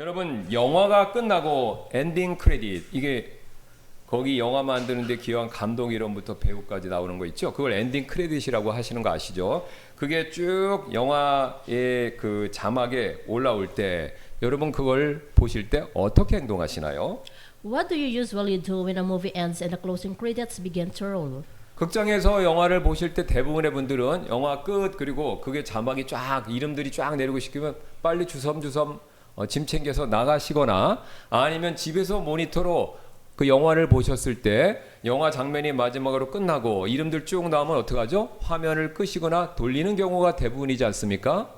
여러분 영화가 끝나고 엔딩 크레딧 이게 거기 영화 만드는데 기여한 감독 이름부터 배우까지 나오는 거 있죠? 그걸 엔딩 크레딧이라고 하시는 거 아시죠? 그게 쭉 영화의 그 자막에 올라올 때 여러분 그걸 보실 때 어떻게 행동하시나요? What do you usually do when a movie ends and the closing credits begin to roll? 극장에서 영화를 보실 때 대부분의 분들은 영화 끝 그리고 그게 자막이 쫙 이름들이 쫙 내리고 싶으면 빨리 주섬주섬 짐 챙겨서 나가시거나 아니면 집에서 모니터로 그 영화를 보셨을 때 영화 장면이 마지막으로 끝나고 이름들 쭉 나오면 어떡하죠? 화면을 끄시거나 돌리는 경우가 대부분이지 않습니까?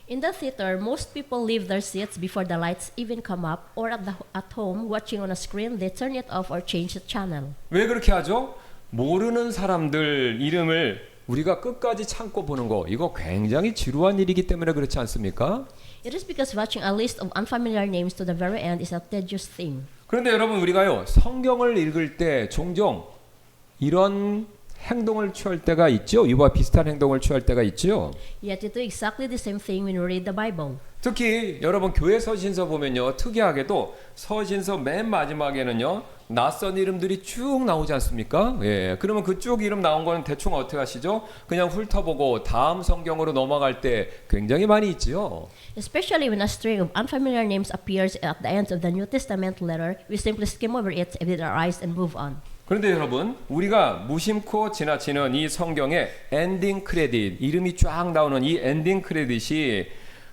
In the theater, most people leave their seats before the lights even come up, or at home watching on a screen, they turn it off or change the channel. 왜 그렇게 하죠? 모르는 사람들 이름을 우리가 끝까지 참고 보는 거 이거 굉장히 지루한 일이기 때문에 그렇지 않습니까? It is because watching a list of unfamiliar names to the very end is a tedious thing. 그런데 여러분 우리가요 성경을 읽을 때 종종 이런 행동을 취할 때가 있죠. 이와 비슷한 행동을 취할 때가 있죠. Yet we do exactly the same thing when we read the Bible. 특히 여러분 교회 서신서 보면요 특이하게도 서신서 맨 마지막에는요 낯선 이름들이 쭉 나오지 않습니까? 예, 그러면 그쪽 이름 나온 거는 대충 어떻게 하시죠? 그냥 훑어보고 다음 성경으로 넘어갈 때 굉장히 많이 있지요. Especially when a string of unfamiliar names appears at the end of the New Testament letter, we simply skim over it with our eyes and move on. 그런데 여러분 우리가 무심코 지나치는 이 성경의 엔딩 크레딧 이름이 쫙 나오는 이 엔딩 크레딧이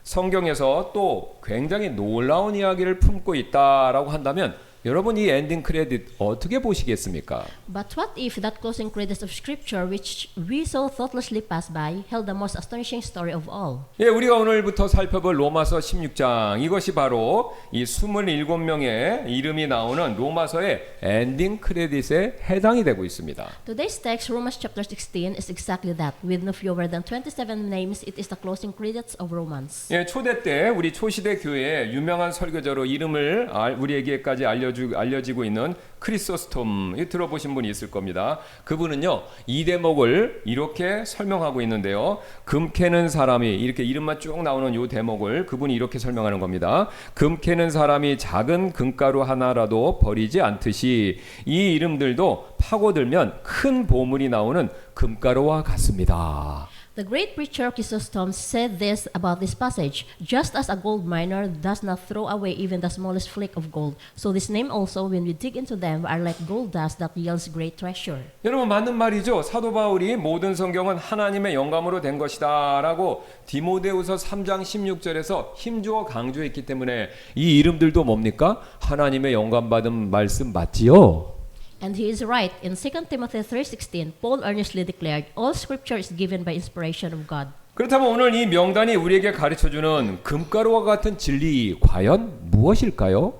성경에서 또 굉장히 놀라운 이야기를 품고 있다라고 한다면 여러분 이 엔딩 크레딧 어떻게 보시겠습니까? But what if that closing credits of Scripture, which we so thoughtlessly pass by, held the most astonishing story of all? 예, 우리가 오늘부터 살펴볼 로마서 16장 이것이 바로 이 27명의 이름이 나오는 로마서의 엔딩 크레딧에 해당이 되고 있습니다. Today's text, Romans chapter 16, is exactly that. With no fewer than 27 names, it is the closing credits of Romans. 예, 초대 때 우리 초시대 교회의 유명한 설교자로 이름을 우리에게까지 알려지고 있는 크리소스톰 들어보신 분이 있을 겁니다. 그분은요 이 대목을 이렇게 설명하고 있는데요. 금 캐는 사람이 이렇게 이름만 쭉 나오는 이 대목을 그분이 이렇게 설명하는 겁니다. 금 캐는 사람이 작은 금가루 하나라도 버리지 않듯이 이 이름들도 파고들면 큰 보물이 나오는 금가루와 같습니다. The great preacher Chrysostom said this about this passage. Just as a gold miner does not throw away even the smallest flake of gold, so this name also, when we dig into them, are like gold dust that yields great treasure. 여러분 맞는 말이죠. 사도 바울이 모든 성경은 하나님의 영감으로 된 것이다 라고 디모데후서 3장 16절에서 힘주어 강조했기 때문에 이 이름들도 뭡니까? 하나님의 영감받은 말씀 맞지요? And he is right. In 2 Timothy 3:16, Paul earnestly declared, all scripture is given by inspiration of God. 그렇다면 오늘 이 명단이 우리에게 가르쳐주는 금가루와 같은 진리 과연 무엇일까요?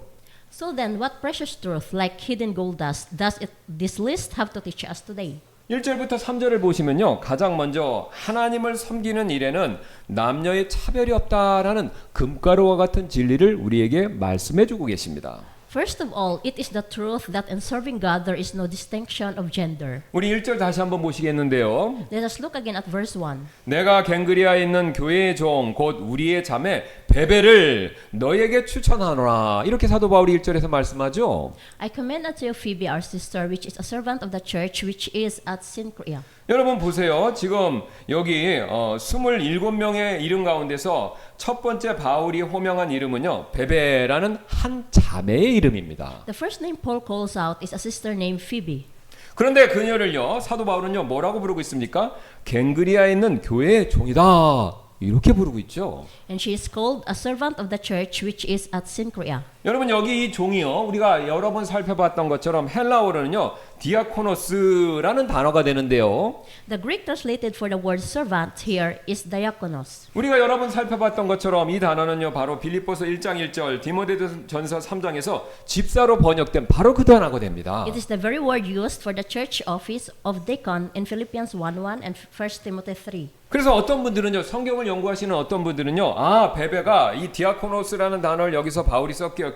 So then, what precious truth, like hidden gold dust, does this list have to teach us today? 1절부터 3절을 보시면요. 가장 먼저 하나님을 섬기는 일에는 남녀의 차별이 없다라는 금가루와 같은 진리를 우리에게 말씀해 주고 계십니다. First of all, it is the truth that in serving God there is no distinction of gender. 우리 1절 다시 한번 보시겠는데요. Let us look again at verse 1. 내가 갱그리아에 있는 교회의 종 곧 우리의 자매 베베를 너에게 추천하노라. 이렇게 사도 바울이 1절에서 말씀하죠. I commend unto you Phoebe, our sister, which is a servant of the church, which is at Cenchrea. 여러분 보세요. 지금 여기 27명의 이름 가운데서 첫 번째 바울이 호명한 이름은요. 베베라는 한 자매의 이름입니다. The first name Paul calls out is a sister named Phoebe. 그런데 그녀를요. 사도 바울은요. 뭐라고 부르고 있습니까? 갱그리아에 있는 교회의 종이다. 이렇게 부르고 있죠. And she is called a servant of the church, which is at Cenchrea. 여러분 여기 이 종이요. 우리가 여러 번 살펴봤던 것처럼 헬라어로는요. 디아코노스라는 단어가 되는데요. The Greek translated for the word servant here is diakonos. 우리가 여러 번 살펴봤던 것처럼 이 단어는요. 바로 빌립보서 1장 1절, 디모데전서 3장에서 집사로 번역된 바로 그 단어가 됩니다. It is the very word used for the church office of deacon in Philippians 1:1 and 1 Timothy 3. 그래서 어떤 분들은요. 성경을 연구하시는 어떤 분들은요. 베베가 이 디아코노스라는 단어를 여기서 바울이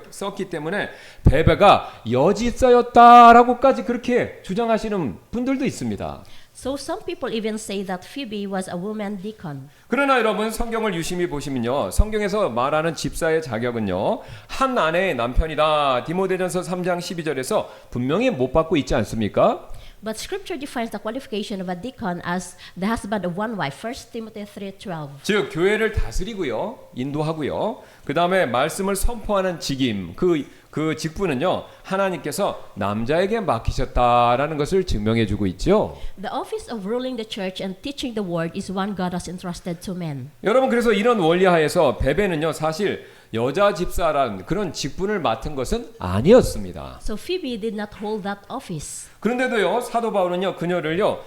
썼기 때문에 베베가 여집사였다라고까지 그렇게 주장하시는 분들도 있습니다. So some people even say that Phoebe was a woman deacon. 그러나 여러분 성경을 유심히 보시면요. 성경에서 말하는 집사의 자격은요. 한 아내의 남편이다. 디모데전서 3장 12절에서 분명히 못 받고 있지 않습니까? But Scripture defines the qualification of a deacon as the husband of one wife. 1 Timothy 3:12. 즉 교회를 다스리고요. 인도하고요. 그다음에 말씀을 선포하는 직임 그 직분은요. 하나님께서 남자에게 맡기셨다라는 것을 증명해 주고 있죠. The office of ruling the church and teaching the word is one God has entrusted to men. 여러분 그래서 이런 원리 하에서 베베는요. 사실 여자 집사라는 그런 직분을 맡은 것은 아니었습니다. So Phoebe did not hold that office. 그런데도요 사도 바울은요 그녀를요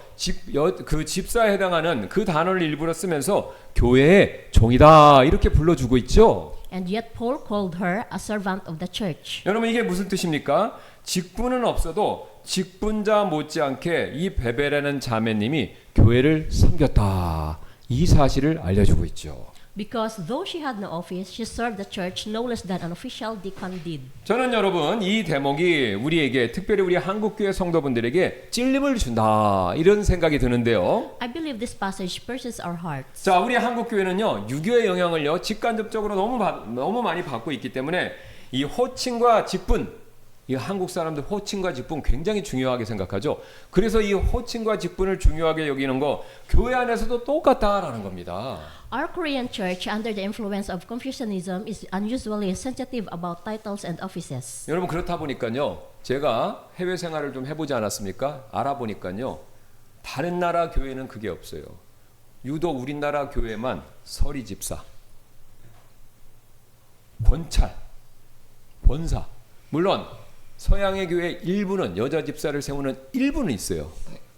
그 집사에 해당하는 그 단어를 일부러 쓰면서 교회의 종이다 이렇게 불러주고 있죠. And yet Paul called her a servant of the church. 여러분 이게 무슨 뜻입니까? 직분은 없어도 직분자 못지않게 이 베베라는 자매님이 교회를 섬겼다 이 사실을 알려주고 있죠. Because though she had no office, she served the church no less than an official deacon did. 저는 여러분 이 대목이 우리에게 특별히 우리 한국교회 성도분들에게 찔림을 준다 이런 생각이 드는데요. I believe this passage pierces our hearts. 자 우리 한국교회는요 유교의 영향을요 직간접적으로 너무 많이 받고 있기 때문에 이 호칭과 직분 이 한국 사람들 호칭과 직분 굉장히 중요하게 생각하죠. 그래서 이 호칭과 직분을 중요하게 여기는 거 교회 안에서도 똑같다라는 겁니다. Our Korean church, under the influence of Confucianism, is unusually sensitive about titles and offices. 여러분 그렇다 보니까요. 제가 해외 생활을 좀 해보지 않았습니까? 알아보니까요. 다른 나라 교회는 그게 없어요. 유독 우리나라 교회만 서리 집사, 권찰, 권사. 물론 서양의 교회 일부는 여자 집사를 세우는 일부는 있어요.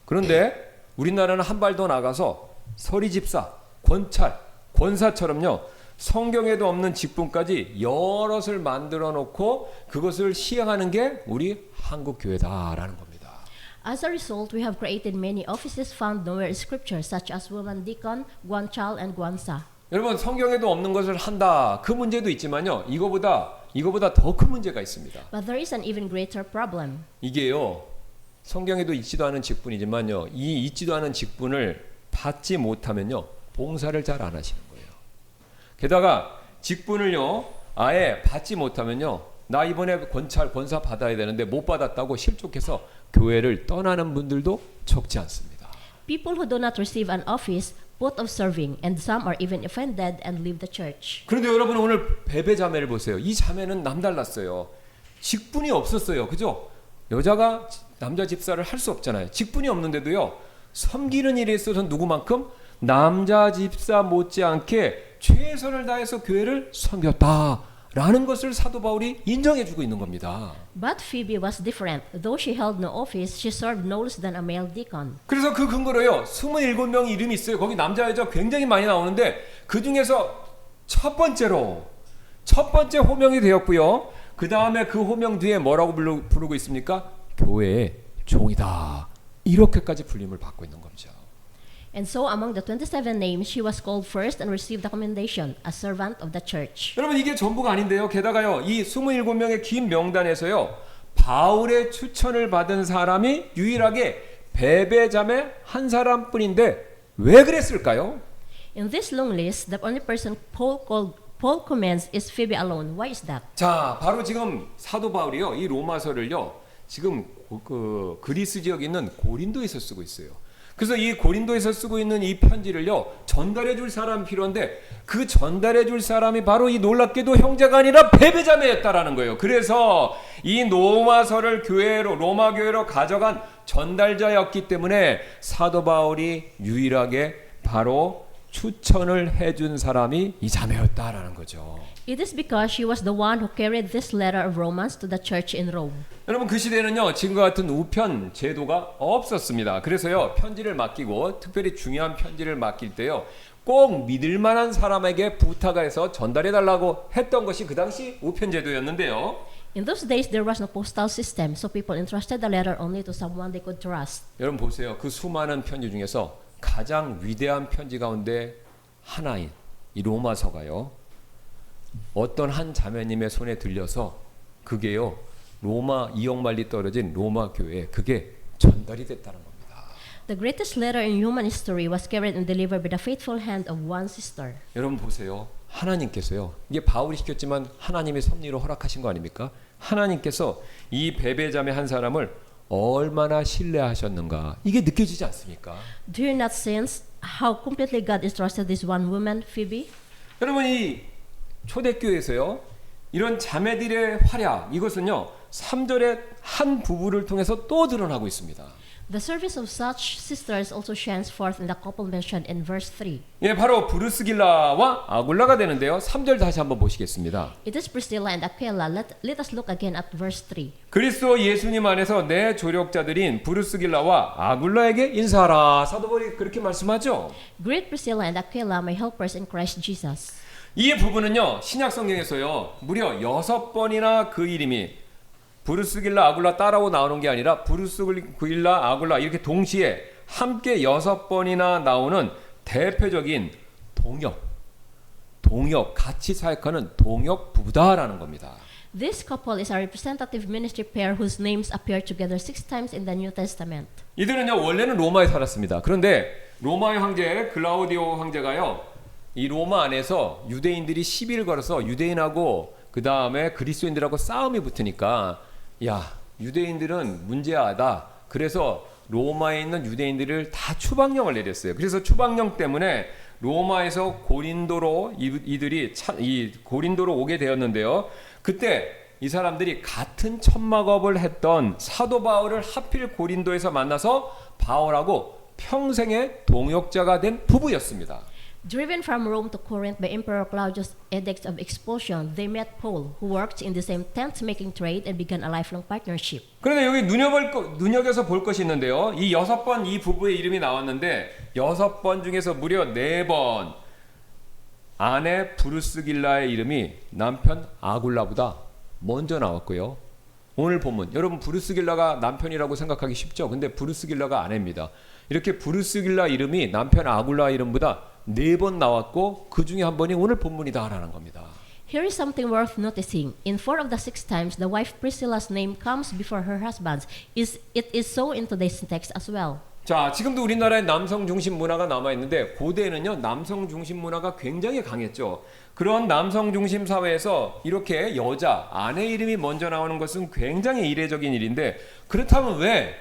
그런데 우리나라는 한 발 더 나가서 서리 집사, 권찰, 권사처럼요. 성경에도 없는 직분까지 여럿을 만들어 놓고 그것을 시행하는 게 우리 한국 교회다라는 겁니다. As a result, we have created many offices found nowhere in Scripture, such as woman deacon, guanchal, and guansa. 여러분 성경에도 없는 것을 한다. 그 문제도 있지만요. 이거보다 더 큰 문제가 있습니다. But there is an even greater problem. 이게요. 성경에도 있지도 않은 직분이지만요. 이 있지도 않은 직분을 받지 못하면요. 봉사를 잘 안 하시는 거예요. 게다가 직분을요. 아예 받지 못하면요. 나 이번에 권사 받아야 되는데 못 받았다고 실족해서 교회를 떠나는 분들도 적지 않습니다. People who do not receive an office put off serving, and some are even offended and leave the church. 그런데 여러분 오늘 베베 자매를 보세요. 이 자매는 남달랐어요. 직분이 없었어요. 그죠? 여자가 남자 집사를 할 수 없잖아요. 직분이 없는데도요. 섬기는 일에 있어서는 누구만큼? 남자 집사 못지않게 최선을 다해서 교회를 섬겼다라는 것을 사도 바울이 인정해주고 있는 겁니다. But Phoebe was different. Though she held no office, she served no less than a male deacon. 그래서 그 근거로요. 27명의 이름이 있어요. 거기 남자 여자 굉장히 많이 나오는데 그 중에서 첫 번째 호명이 되었고요. 그 다음에 그 호명 뒤에 뭐라고 부르고 있습니까? 교회의 종이다. 이렇게까지 불림을 받고 있는 거죠. And so among the 27 names, she was called first and received the commendation, a servant of the church. 여러분 이게 전부가 아닌데요. 게다가요. 이 27명의 긴 명단에서요. 바울의 추천을 받은 사람이 유일하게 베베 자매 한 사람뿐인데 왜 그랬을까요? In this long list, the only person Paul commends is Phoebe alone. Why is that? 자, 바로 지금 사도 바울이요. 이 로마서를요. 지금 그 그리스 지역에 있는 고린도에서 쓰고 있어요. 그래서 이 고린도에서 쓰고 있는 이 편지를요. 전달해 줄 사람이 필요한데 그 전달해 줄 사람이 바로 이 놀랍게도 형제가 아니라 베베자매였다라는 거예요. 그래서 이 로마서를 로마 교회로 가져간 전달자였기 때문에 사도 바울이 유일하게 바로 추천을 해준 사람이 이 자매였다라는 거죠. It is because she was the one who carried this letter of Romans to the church in Rome. 여러분 그 시대는요 지금과 같은 우편 제도가 없었습니다. 그래서요 편지를 맡기고 특별히 중요한 편지를 맡길 때요 꼭 믿을 만한 사람에게 부탁해서 전달해 달라고 했던 것이 그 당시 우편 제도였는데요. In those days, there was no postal system, so people entrusted the letter only to someone they could trust. 여러분 보세요. 그 수많은 편지 중에서 가장 위대한 편지 가운데 하나인 이 로마서가요. 어떤 한 자매님의 손에 들려서 그게요. 로마 2억 마일리 떨어진 로마 교회에 그게 전달이 됐다는 겁니다. The greatest letter in human history was carried and delivered by the faithful hand of one sister. 여러분 보세요. 하나님께서요. 이게 바울이 시켰지만 하나님의 섭리로 허락하신 거 아닙니까? 하나님께서 이 베베자매 한 사람을 얼마나 신뢰하셨는가. 이게 느껴지지 않습니까? Do you not sense how completely God entrusted this one woman, Phoebe? 여러분 이 초대교회에서요. 이런 자매들의 활약 이것은요. 3절의 한 부부를 통해서 또 드러나고 있습니다. The service of such sisters also shines forth in the couple mentioned in verse 3. 예, 바로 브루스길라와 아굴라가 되는데요. 3절 다시 한번 보시겠습니다. It is Priscilla and Aquila. Let us look again at verse 3. 그리스도 예수님 안에서 내 조력자들인 브루스길라와 아굴라에게 인사하라. 사도 바울이 그렇게 말씀하죠. Greet Priscilla and Aquila, my helpers in Christ Jesus. 이 부분은요. 신약 성경에서요. 무려 6번이나 그 이름이 브루스길라 아굴라 따라고 나오는 게 아니라 브루스길라 아굴라 이렇게 동시에 함께 6번이나 나오는 대표적인 동역 같이 사역하는 동역 부부다라는 겁니다. This couple is a representative ministry pair whose names appear together 6 times in the New Testament. 이들은요 원래는 로마에 살았습니다. 그런데 로마의 황제 글라우디오 황제가요 이 로마 안에서 유대인들이 시비를 걸어서 유대인하고 그 다음에 그리스도인들하고 싸움이 붙으니까 야 유대인들은 문제하다. 그래서 로마에 있는 유대인들을 다 추방령을 내렸어요. 그래서 추방령 때문에 로마에서 고린도로 이들이 이 고린도로 오게 되었는데요. 그때 이 사람들이 같은 천막업을 했던 사도 바울을 하필 고린도에서 만나서 바울하고 평생의 동역자가 된 부부였습니다. Driven from Rome to Corinth by Emperor Claudius' edicts of expulsion, they met Paul, who worked in the same tent-making trade and began a lifelong partnership. 그런데 여기 눈여겨서 볼 것이 있는데요. 이 6번 이 부부의 이름이 나왔는데 6번 중에서 무려 4번 아내 브루스길라의 이름이 남편 아굴라보다 먼저 나왔고요. 오늘 본문 여러분 브루스길라가 남편이라고 생각하기 쉽죠. 근데 브루스길라가 아내입니다. 이렇게 브루스길라 이름이 남편 아굴라 이름보다 4번 나왔고 그 중에 한 번이 오늘 본문이다라는 겁니다. Here is something worth noticing. In 4 of the 6 times, the wife Priscilla's name comes before her husband's. It is so in today's text as well. 자, 지금도 우리나라에 남성 중심 문화가 남아 있는데 고대에는요 남성 중심 문화가 굉장히 강했죠. 그런 남성 중심 사회에서 이렇게 여자 아내 이름이 먼저 나오는 것은 굉장히 이례적인 일인데 그렇다면 왜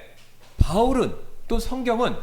바울은 또 성경은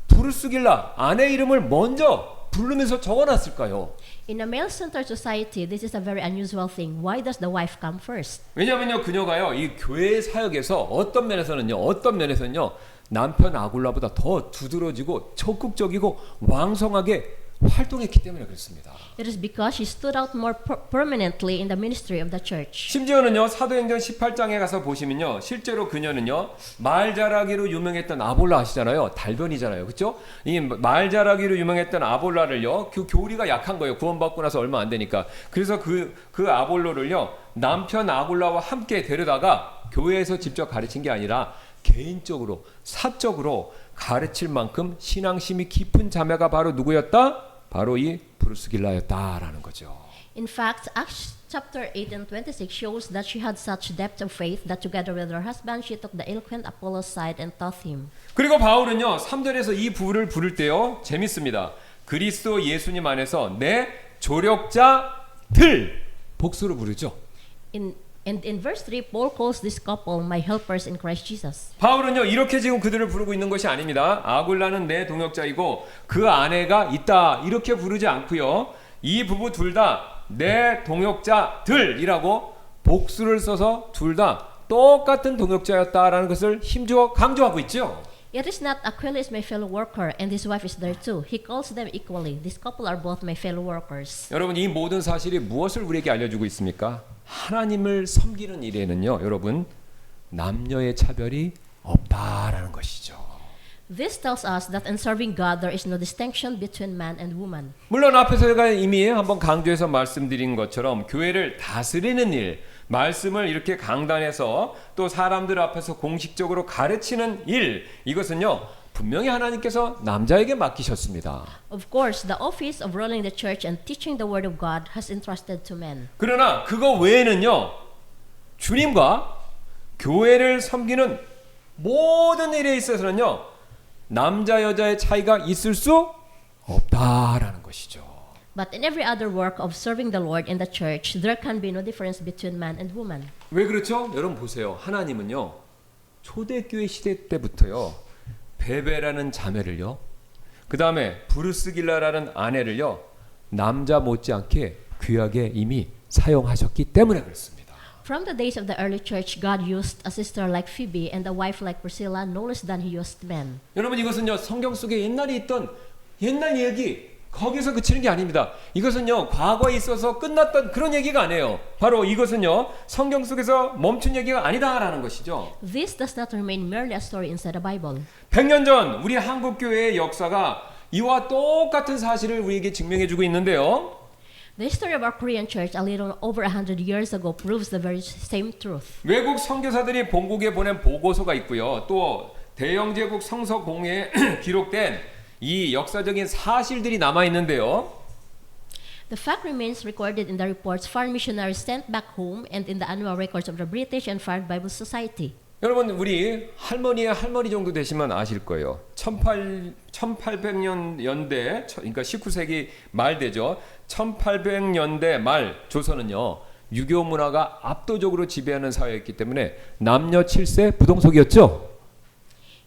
브루스길라 아내 이름을 먼저 부르면서 적어놨을까요? In a male-centered society, this is a very unusual thing. Why does the wife come first? 왜냐면요 그녀가요 이 교회 사역에서 어떤 면에서는요 남편 아굴라보다 더 두드러지고 적극적이고 왕성하게 활동했기 때문에 그렇습니다. It is because she stood out more permanently in the ministry of the church. 심지어는요 사도행전 18장에 가서 보시면요 실제로 그녀는요 말자라기로 유명했던 아볼라 아시잖아요. 달변이잖아요. 그렇죠? 이 말자라기로 유명했던 아볼라를요 그 교리가 약한 거예요. 구원받고 나서 얼마 안 되니까. 그래서 그 아볼로를요 남편 아굴라와 함께 데려다가 교회에서 직접 가르친 게 아니라 개인적으로 사적으로 가르칠 만큼 신앙심이 깊은 자매가 바로 누구였다? 바로 이 브루스길라였다라는 거죠. In fact, Acts chapter 8 and 26 shows that she had such depth of faith that together with her husband she took the eloquent Apollos aside and taught him. 그리고 바울은요 3절에서 이 부부를 부를 때요 재밌습니다. 그리스도 예수님 안에서 내 조력자들 복수로 부르죠. And in verse 3, Paul calls this couple my helpers in Christ Jesus. 바울은요 이렇게 지금 그들을 부르고 있는 것이 아닙니다. 아굴라는 내 동역자이고 그 아내가 있다 이렇게 부르지 않고요. 이 부부 둘 다 내 동역자들이라고 복수를 써서 둘 다 똑같은 동역자였다라는 것을 힘주어 강조하고 있죠. It is not Aquila is my fellow worker and his wife is there too. He calls them equally. This couple are both my fellow workers. 여러분 이 모든 사실이 무엇을 우리에게 알려주고 있습니까? 하나님을 섬기는 일에는요 여러분 남녀의 차별이 없다라는 것이죠. This tells us that in serving God there is no distinction between man and woman. 물론 앞에서 제가 이미 한번 강조해서 말씀드린 것처럼 교회를 다스리는 일, 말씀을 이렇게 강단에서 또 사람들 앞에서 공식적으로 가르치는 일, 이것은요 분명히 하나님께서 남자에게 맡기셨습니다. Of course, the office of ruling the church and teaching the word of God has entrusted to men. 그러나 그거 외에는요 주님과 교회를 섬기는 모든 일에 있어서는요 남자 여자의 차이가 있을 수 없다라는 것이죠. But in every other work of serving the Lord in the church, there can be no difference between man and woman. 왜 그렇죠? 여러분 보세요. 하나님은요. 초대교회 시대 때부터요. 베베라는 자매를요. 그 다음에 브루스길라라는 아내를요. 남자 못지않게 귀하게 이미 사용하셨기 때문에 그렇습니다. From the days of the early church, God used a sister like Phoebe and a wife like Priscilla no less than He used men. 여러분 이것은요. 성경 속에 옛날에 있던 옛날 얘기 거기서 그치는 게 아닙니다. 이것은요. 과거에 있어서 끝났던 그런 얘기가 아니에요. 바로 이것은요. 성경 속에서 멈춘 얘기가 아니다라는 것이죠. This does not remain merely a story inside the Bible. 100년 전 우리 한국 교회의 역사가 이와 똑같은 사실을 우리에게 증명해 주고 있는데요. The history of our Korean church a little over 100 years ago proves the very same truth. 외국 선교사들이 본국에 보낸 보고서가 있고요. 또 대영제국 성서공회에 기록된 이 역사적인 사실들이 남아 있는데요. The fact remains recorded in the reports foreign missionaries sent back home and in the annual records of the British and Foreign Bible Society. 여러분 우리 할머니의 할머니 정도 되시면 아실 거예요. 1800년 연대 그러니까 19세기 말 되죠. 1800년대 말 조선은요. 유교 문화가 압도적으로 지배하는 사회였기 때문에 남녀 7세 부동석이었죠.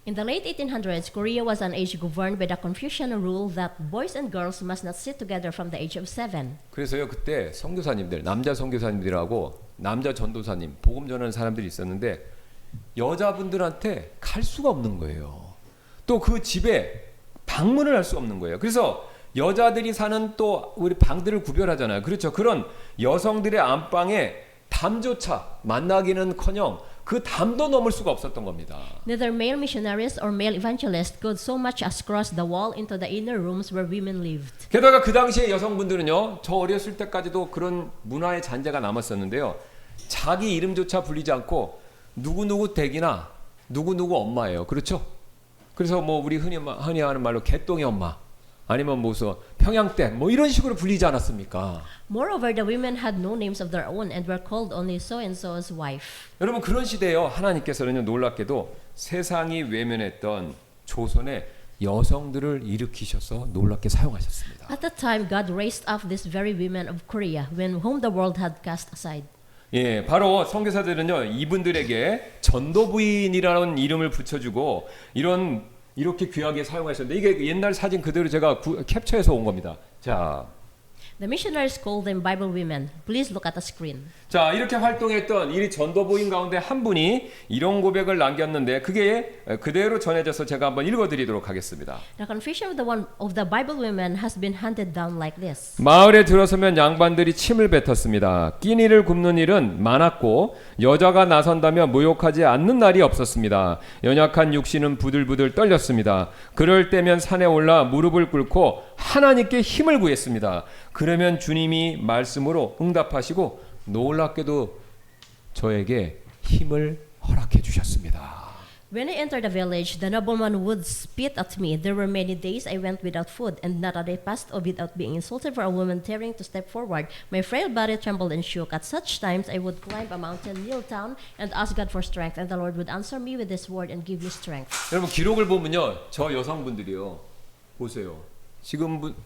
In the late 1800s, Korea was an age governed by the Confucian rule that boys and girls must not sit together from the age of 7. 그래서요 그때 선교사님들 남자 선교사님들하고 남자 전도사님 복음 전하는 사람들이 있었는데 여자분들한테 갈 수가 없는 거예요. 또 그 집에 방문을 할 수 없는 거예요. 그래서 여자들이 사는 또 우리 방들을 구별하잖아요. 그렇죠. 그런 여성들의 안방에 담조차 만나기는커녕 그 담도 넘을 수가 없었던 겁니다. Neither male missionaries or male evangelists could so much as cross the wall into the inner rooms where women lived. 게다가 그 당시에 여성분들은요. 저 어렸을 때까지도 그런 문화의 잔재가 남았었는데요. 자기 이름조차 불리지 않고 누구누구 댁이나 누구누구 엄마예요. 그렇죠? 그래서 뭐 우리 흔히 하는 말로 개똥이 엄마 아니면 무슨 평양댁 뭐 이런 식으로 불리지 않았습니까? Moreover, the women had no names of their own and were called only so-and-so's wife. 여러분 그런 시대에요. 하나님께서는요 놀랍게도 세상이 외면했던 조선의 여성들을 일으키셔서 놀랍게 사용하셨습니다. At that time, God raised up these very women of Korea, whom the world had cast aside. 예, 바로 선교사들은요 이분들에게 전도부인이라는 이름을 붙여주고 이렇게 귀하게 사용하셨는데 이게 옛날 사진 그대로 제가 캡처해서 온 겁니다. 자, The missionaries called them Bible women. Please look at the screen. 자 이렇게 활동했던 이 전도부인 가운데 한 분이 이런 고백을 남겼는데 그게 그대로 전해져서 제가 한번 읽어드리도록 하겠습니다. The confession of the Bible women has been handed down like this. 마을에 들어서면 양반들이 침을 뱉었습니다. 끼니를 굽는 일은 많았고 여자가 나선다면 모욕하지 않는 날이 없었습니다. 연약한 육신은 부들부들 떨렸습니다. 그럴 때면 산에 올라 무릎을 꿇고 하나님께 힘을 구했습니다. 그러면 주님이 말씀으로 응답하시고 놀랍게도 저에게 힘을 허락해 주셨습니다. When I entered the village, the nobleman would spit at me. There were many days I went without food, and not a day passed without being insulted for a woman daring to step forward. My frail body trembled and shook. At such times, I would climb a mountain, kneel down, and ask God for strength, and the Lord would answer me with His word and give me strength. 여러분 기록을 보면요, 저 여성분들이요, 보세요.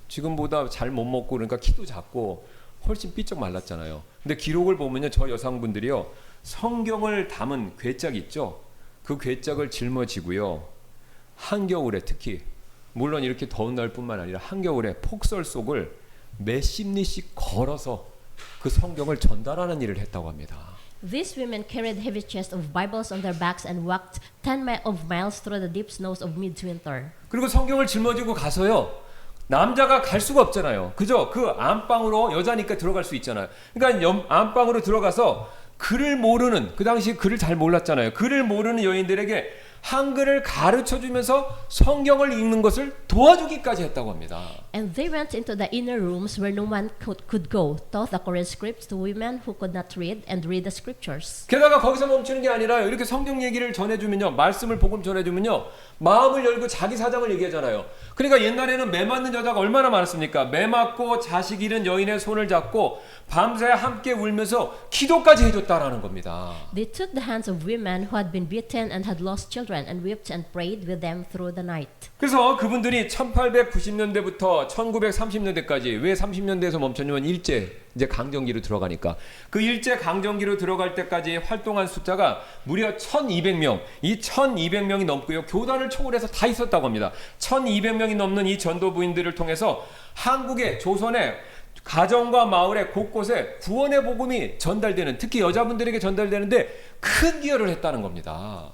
지금보다 잘 못 먹고 그러니까 키도 작고 훨씬 삐쩍 말랐잖아요. 근데 기록을 보면요, 저 여성분들이요, 성경을 담은 괴짝 있죠. 그 괴짝을 짊어지고요. 한겨울에 특히 물론 이렇게 더운 날뿐만 아니라 한겨울에 폭설 속을 몇십 리씩 걸어서 그 성경을 전달하는 일을 했다고 합니다. These women carried heavy chests of Bibles on their backs and walked 10 miles through the deep snows of midwinter. 그리고 성경을 짊어지고 가서요. 남자가 갈 수가 없잖아요. 그죠? 그 안방으로 여자니까 들어갈 수 있잖아요. 그러니까 안방으로 들어가서 글을 모르는, 그 당시 글을 잘 몰랐잖아요. 글을 모르는 여인들에게 한글을 가르쳐주면서 성경을 읽는 것을 도와주기까지 했다고 합니다. And they went into the inner rooms where no man could go, taught the Korean scripts to women who could not read, and read the scriptures. 게다가 거기서 멈추는 게 아니라 이렇게 성경 얘기를 전해주면요, 말씀을 복음 전해주면요, 마음을 열고 자기 사정을 얘기하잖아요. 그러니까 옛날에는 매 맞는 여자가 얼마나 많았습니까? 매 맞고 자식 잃은 여인의 손을 잡고 밤새 함께 울면서 기도까지 해줬다라는 겁니다. They took the hands of women who had been beaten and had lost children children and wept and prayed with them through the night. 그래서 그분들이 1890년대부터 1930년대까지 왜 30년대에서 멈췄냐면 일제 이제 강점기로 들어가니까 그 일제 강점기로 들어갈 때까지 활동한 숫자가 무려 1200명. 이 1200명이 넘고요. 교단을 초월해서 다 있었다고 합니다. 1200명이 넘는 이 전도부인들을 통해서 한국의 조선의 가정과 마을의 곳곳에 구원의 복음이 전달되는, 특히 여자분들에게 전달되는데 큰 기여를 했다는 겁니다.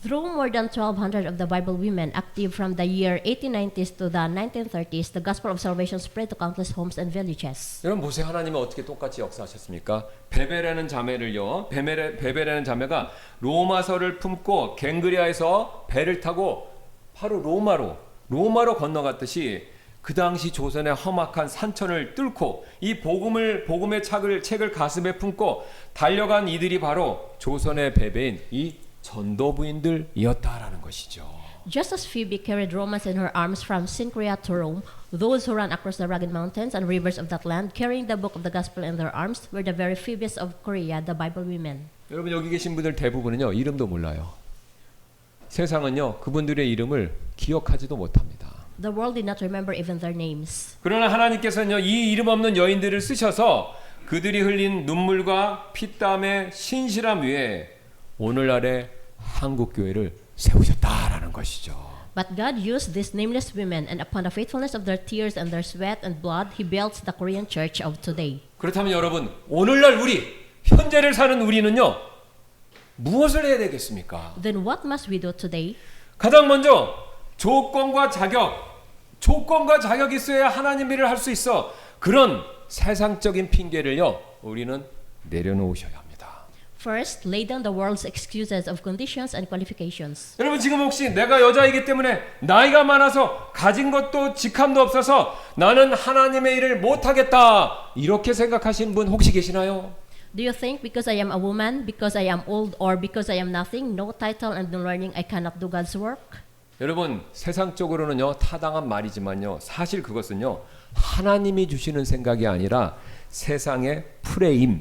Through more than 1,200 of the Bible women active from the year 1890s to the 1930s, the gospel of salvation spread to countless homes and villages. 여러분 보세요. 하나님은 어떻게 똑같이 역사하셨습니까? 베베라는 자매를요. 베베라는 자매가 로마서를 품고 갱그리아에서 배를 타고 바로 로마로 건너갔듯이 그 당시 조선의 험악한 산천을 뚫고 이 복음의 책을 가슴에 품고 달려간 이들이 바로 조선의 베베인 이 전도부인들이었다라는 것이죠. Just as Phoebe carried Romans in her arms from Cenchrea to Rome, those who ran across the rugged mountains and rivers of that land, carrying the book of the gospel in their arms, were the very Phoebes of Korea, the Bible women. 여러분 여기 계신 분들 대부분은요 이름도 몰라요. 세상은요 그분들의 이름을 기억하지도 못합니다. The world did not remember even their names. 그러나 하나님께서는요 이 이름 없는 여인들을 쓰셔서 그들이 흘린 눈물과 피땀의 신실함 위에 오늘날의 한국 교회를 세우셨다라는 것이죠. But God used these nameless women, and upon the faithfulness of their tears and their sweat and blood, He built the Korean church of today. 그렇다면 여러분 오늘날 현재를 사는 우리는요 무엇을 해야 되겠습니까? Then what must we do today? 가장 먼저 조건과 자격이 있어야 하나님 일을 할 수 있어. 그런 세상적인 핑계를요 우리는 내려놓으셔야 합니다. First, lay down the world's excuses of conditions and qualifications. 여러분 지금 혹시 내가 여자이기 때문에 나이가 많아서 가진 것도 직함도 없어서 나는 하나님의 일을 못하겠다 이렇게 생각하시는 분 혹시 계시나요? Do you think because I am a woman, because I am old, or because I am nothing, no title and no learning, I cannot do God's work? 여러분 세상적으로는요 타당한 말이지만요 사실 그것은요 하나님이 주시는 생각이 아니라 세상의 프레임일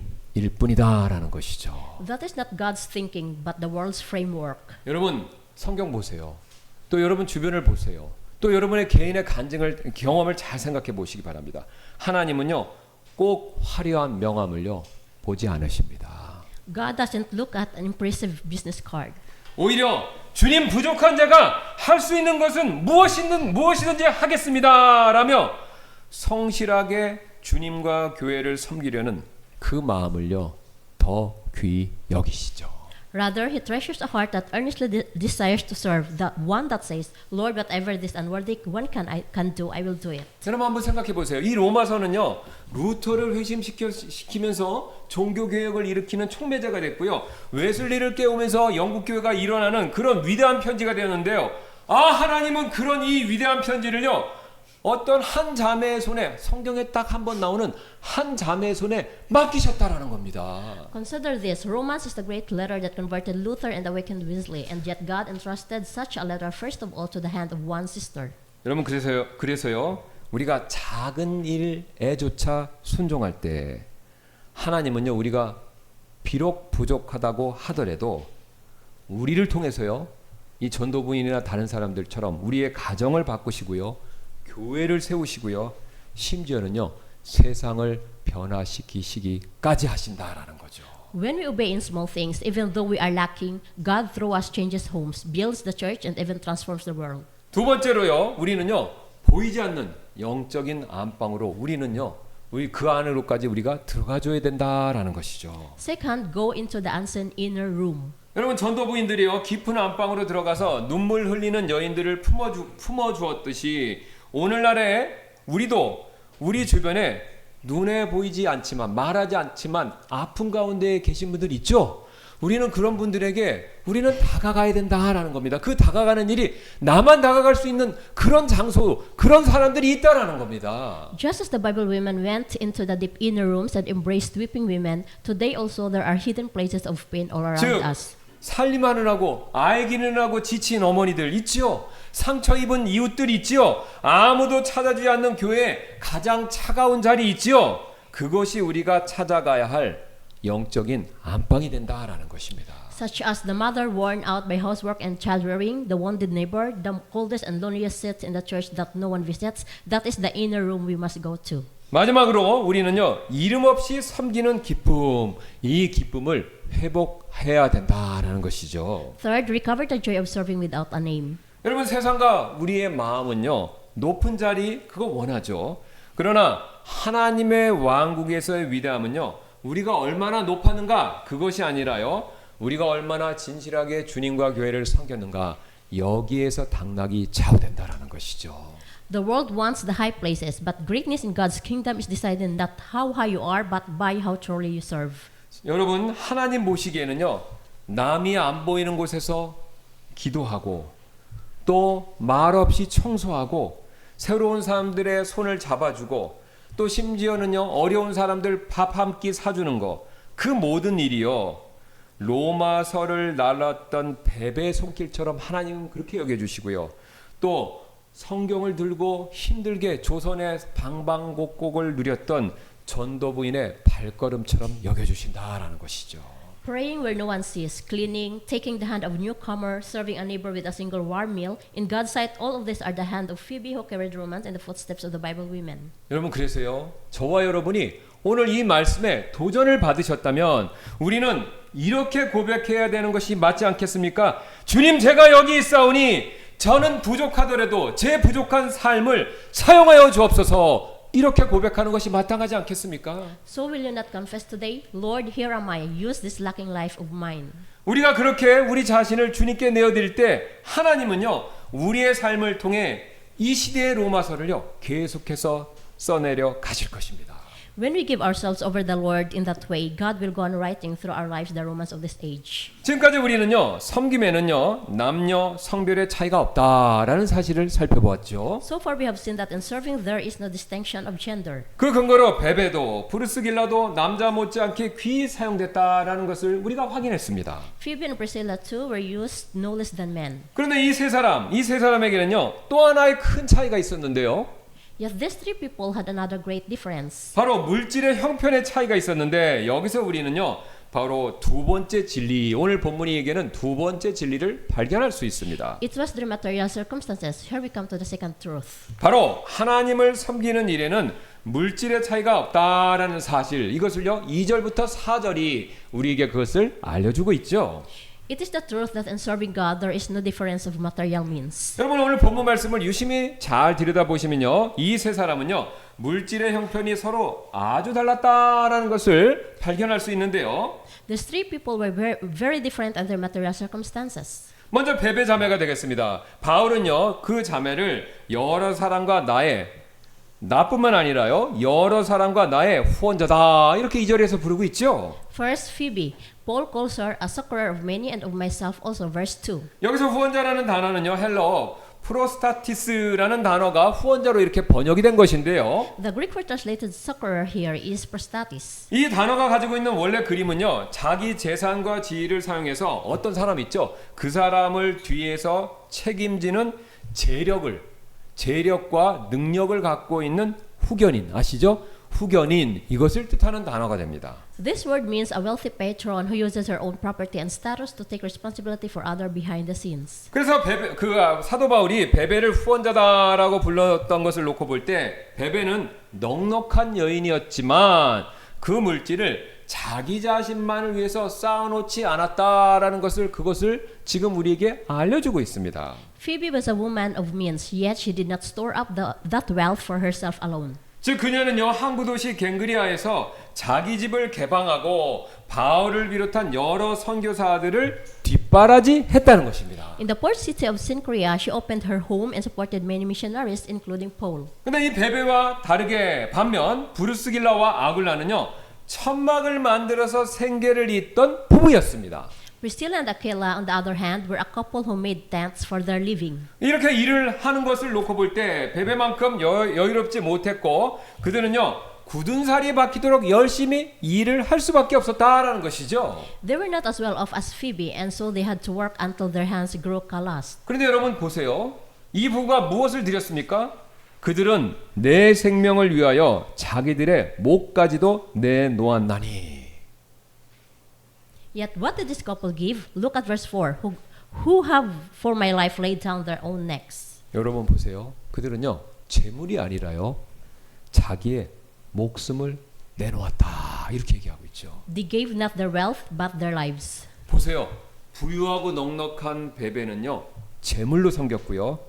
뿐이다라는 것이죠. That is not God's thinking, but the world's framework. 여러분 성경 보세요. 또 여러분 주변을 보세요. 또 여러분의 개인의 경험을 잘 생각해 보시기 바랍니다. 하나님은요 꼭 화려한 명함을요 보지 않으십니다. God doesn't look at an impressive business card. 오히려 주님 부족한 자가 할 수 있는 것은 무엇이든지 하겠습니다 라며 성실하게 주님과 교회를 섬기려는 그 마음을요 더 귀히 여기시죠. Rather, he treasures a heart that earnestly desires to serve, the one that says, Lord, whatever this unworthy one can do, I will do it. 여러분 한번 생각해 보세요. 이 로마서는요 루터를 회심시키면서 종교개혁을 일으키는 촉매제가 됐고요. 웨슬리를 깨우면서 영국교회가 일어나는 그런 위대한 편지가 되었는데요. 하나님은 그런 이 위대한 편지를요 어떤 한 자매의 손에, 성경에 딱 한 번 나오는 한 자매의 손에 맡기셨다라는 겁니다. Consider this. Romans is the great letter that converted Luther and awakened Wesley, and yet God entrusted such a letter first of all to the hand of one sister. 여러분 그래서요 우리가 작은 일에조차 순종할 때 하나님은요 우리가 비록 부족하다고 하더라도 우리를 통해서요 이 전도부인이나 다른 사람들처럼 우리의 가정을 바꾸시고요 교회를 세우시고요 심지어는요 세상을 변화시키시기까지 하신다라는 거죠. When we obey in small things, even though we are lacking, God through us changes homes, builds the church, and even transforms the world. 두 번째로요 우리는요 보이지 않는 영적인 안방으로 우리 그 안으로까지 우리가 들어가줘야 된다라는 것이죠. Second, go into the unseen inner room. 여러분 전도부인들이요 깊은 안방으로 들어가서 눈물 흘리는 여인들을 품어주었듯이 오늘날에 우리도 우리 주변에 눈에 보이지 않지만 말하지 않지만 아픈 가운데 계신 분들 있죠? 우리는 그런 분들에게 우리는 다가가야 된다라는 겁니다. 그 다가가는 일이 나만 다가갈 수 있는 그런 장소, 그런 사람들이 있다라는 겁니다. Just as the Bible women went into the deep inner rooms and embraced weeping women, today also there are hidden places of pain all around 즉, us. 살림하느라고 알기느라고 지친 어머니들 있지요. 상처 입은 이웃들 있지요. 아무도 찾아주지 않는 교회에 가장 차가운 자리 있지요. 그것이 우리가 찾아가야 할 영적인 안방이 된다라는 것입니다. such as the mother worn out by housework and child-rearing, the wounded neighbor, the coldest and loneliest seat in the church that no one visits. That is the inner room we must go to. 마지막으로 우리는요, 이름 없이 섬기는 기쁨, 이 기쁨을 회복해야 된다라는 것이죠. Third, recover the joy of serving without a name. 여러분, 세상과 우리의 마음은요, 높은 자리 그거 원하죠. 그러나 하나님의 왕국에서의 위대함은요, 우리가 얼마나 높았는가 그것이 아니라요, 우리가 얼마나 진실하게 주님과 교회를 섬겼는가, 여기에서 당락이 좌우된다라는 것이죠. The world wants the high places, but greatness in God's kingdom is decided not how high you are, but by how truly you serve. 여러분, 하나님 보시기에는요, 남이 안 보이는 곳에서 기도하고 또 말없이 청소하고 새로운 사람들의 손을 잡아주고 또 심지어는요, 어려운 사람들 밥 한 끼 사주는 거, 그 모든 일이요, 로마서를 날랐던 베베 손길처럼 하나님은 그렇게 여겨주시고요, 또 성경을 들고 힘들게 조선의 방방곡곡을 누렸던 전도부인의 발걸음처럼 여겨주신다라는 것이죠. Praying where no one sees, cleaning, taking the hand of newcomer, serving a neighbor with a single warm meal. In God's sight, all of these are the hand of Phoebe who carried romance and the footsteps of the Bible women. 여러분, 그래서요, 저와 여러분이 오늘 이 말씀에 도전을 받으셨다면 우리는 이렇게 고백해야 되는 것이 맞지 않겠습니까? 주님, 제가 여기 있사오니 저는 부족하더라도 제 부족한 삶을 사용하여 주옵소서, 이렇게 고백하는 것이 마땅하지 않겠습니까? So will you not confess today, Lord, here am I, use this lacking life of mine. 우리가 그렇게 우리 자신을 주님께 내어드릴 때 하나님은요, 우리의 삶을 통해 이 시대의 로마서를요, 계속해서 써내려 가실 것입니다. When we give ourselves over the Lord in that way, God will go on writing through our lives the romance of this age. 지금까지 우리는요, 섬김에는요, 남녀 성별의 차이가 없다라는 사실을 살펴보았죠. So far we have seen that in serving there is no distinction of gender. 그 근거로 베베도 브루스길라도 남자 못지않게 귀히 사용됐다라는 것을 우리가 확인했습니다. Phoebe and Priscilla too were used no less than men. 그런데 이 세 사람에게는요, 또 하나의 큰 차이가 있었는데요. Yet these three people had another great difference. 바로 물질의 형편의 차이가 있었는데, 여기서 우리는요, 바로 두 번째 진리, 오늘 본문이 얘기하는 두 번째 진리를 발견할 수 있습니다. It was their material circumstances. Here we come to the second truth. 바로 하나님을 섬기는 일에는 물질의 차이가 없다라는 사실, 이것을요, 2절부터 4절이 우리에게 그것을 알려주고 있죠. It is the truth that in serving God there is no difference of material means. 여러분, 오늘 본문 말씀을 유심히 잘 들여다보시면요, 이 세 사람은요, 물질의 형편이 서로 아주 달랐다라는 것을 발견할 수 있는데요. These three people were very different in their material circumstances. 먼저 베베 자매가 되겠습니다. 바울은요, 그 자매를 여러 사람과 나뿐만 아니라요, 여러 사람과 나의 후원자다, 이렇게 2절에서 부르고 있죠. First, Phoebe. Paul calls her a succorer of many and of myself also. Verse 2. 여기서 후원자라는 단어는요, 헬러 프로스타티스라는 단어가 후원자로 이렇게 번역이 된 것인데요. The Greek word translated succorer here is prostatis. 이 단어가 가지고 있는 원래 그림은요, 자기 재산과 지위를 사용해서 어떤 사람 있죠, 그 사람을 뒤에서 책임지는 재력과 능력을 갖고 있는 후견인, 아시죠? 후견인, 이것을 뜻하는 단어가 됩니다. This word means a wealthy patron who uses her own property and status to take responsibility for other behind the scenes. 그래서 사도 바울이 베베를 후원자다라고 불렀던 것을 놓고 볼 때, 베베는 넉넉한 여인이었지만 그 물질을 자기 자신만을 위해서 쌓아놓지 않았다라는 그것을 지금 우리에게 알려주고 있습니다. Phoebe was a woman of means, yet she did not store up that wealth for herself alone. 즉 그녀는요, 항구 도시 갱그리아에서 자기 집을 개방하고 바울을 비롯한 여러 선교사들을 뒷바라지했다는 것입니다. In the port city of Cenchrea, she opened her home and supported many missionaries, including Paul. 근데 이 베베와 다르게 반면 브루스길라와 아굴라는요, 천막을 만들어서 생계를 잇던 부부였습니다. Priscilla and Aquila, on the other hand, were a couple who made tents for their living. 이렇게 일을 하는 것을 놓고 볼 때 베베만큼 여유롭지 못했고, 그들은요, 굳은 살이 박히도록 열심히 일을 할 수밖에 없었다라는 것이죠. They were not as well off as Phoebe, and so they had to work until their hands grew calloused. 그런데 여러분 보세요. 이 부부가 무엇을 드렸습니까? 그들은 내 생명을 위하여 자기들의 목까지도 내놓았나니. Yet what did this couple give? Look at verse 4. Who have for my life laid down their own necks. 여러분 보세요. 그들은요 재물이 아니라요 자기의 목숨을 내놓았다 이렇게 얘기하고 있죠. They gave not their wealth but their lives. 보세요. 부유하고 넉넉한 베베는요 재물로 섬겼고요.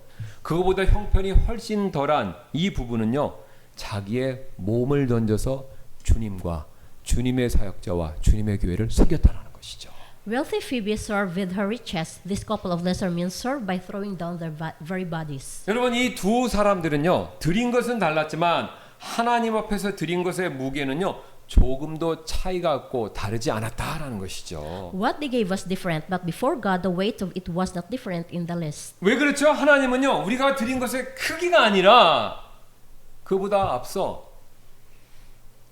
그거보다 형편이 훨씬 덜한 이 부부는요 자기의 몸을 던져서 주님과 주님의 사역자와 주님의 교회를 섬겼다라는 것이죠. Wealthy Phoebe served with her riches. This couple of lesser means served by throwing down their very bodies. 여러분 이 두 사람들은요 드린 것은 달랐지만 하나님 앞에서 드린 것의 무게는요 조금도 차이가 없고 다르지 않았다라는 것이죠. What they gave was different, but before God, the weight of it was not different in the least. 왜 그렇죠? 하나님은요 우리가 드린 것의 크기가 아니라 그보다 앞서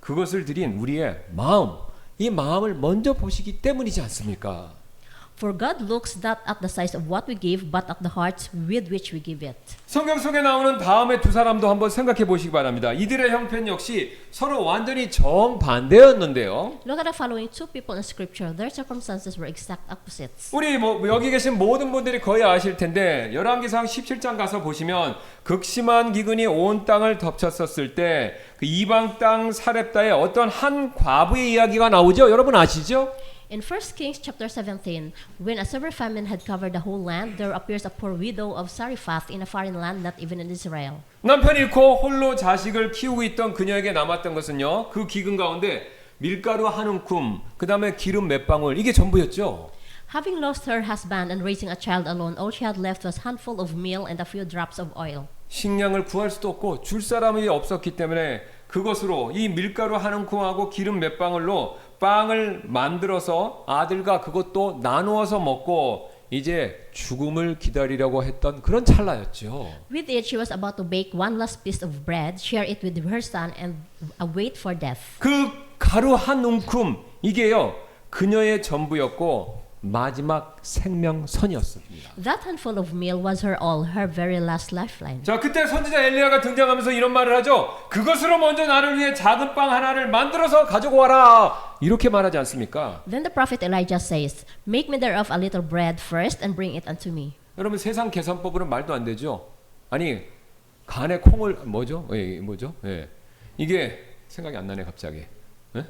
그것을 드린 우리의 마음, 이 마음을 먼저 보시기 때문이지 않습니까? For God looks not at the size of what we give, but at the hearts with which we give it. 성경 속에 나오는 다음에 두 사람도 한번 생각해 보시기 바랍니다. 이들의 형편 역시 서로 완전히 정반대였는데요. Look at the following two people in Scripture. Their circumstances were exact opposites. 우리 여기 계신 모든 분들이 거의 아실 텐데 열왕기상 17장 가서 보시면 극심한 기근이 온 땅을 덮쳤었을 때 그 이방 땅 사렙다의 어떤 한 과부의 이야기가 나오죠. 여러분 아시죠? In 1 Kings chapter 17, when a severe famine had covered the whole land, there appears a poor widow of Zarephath in a foreign land, not even in Israel. 남편 잃고 홀로 자식을 키우고 있던 그녀에게 남았던 것은요. 그 기근 가운데 밀가루 한 움큼, 그 다음에 기름 몇 방울 이게 전부였죠. Having lost her husband and raising a child alone, all she had left was a handful of meal and a few drops of oil. 식량을 구할 수도 없고 줄 사람이 없었기 때문에 그것으로 이 밀가루 한 움큼하고 기름 몇 방울로 빵을 만들어서 아들과 그것도 나누어서 먹고 이제 죽음을 기다리려고 했던 그런 찰나였죠. With it, she was about to bake one last piece of bread, share it with her son, and await for death. 그 가루 한 움큼 이게요 그녀의 전부였고 마지막 생명선이었습니다. That handful of meal was her all, her very last lifeline. 자, 그때 선지자 엘리야가 등장하면서 이런 말을 하죠. 그것으로 먼저 나를 위해 작은 빵 하나를 만들어서 가지고 와라. 이렇게 말하지 않습니까? Then the prophet Elijah says, "Make me thereof a little bread first and bring it unto me." 여러분 세상 계산법으로는 말도 안 되죠. 아니 간에 콩을 뭐죠? 뭐죠? 예. 이게 생각이 안 나네 갑자기. 예?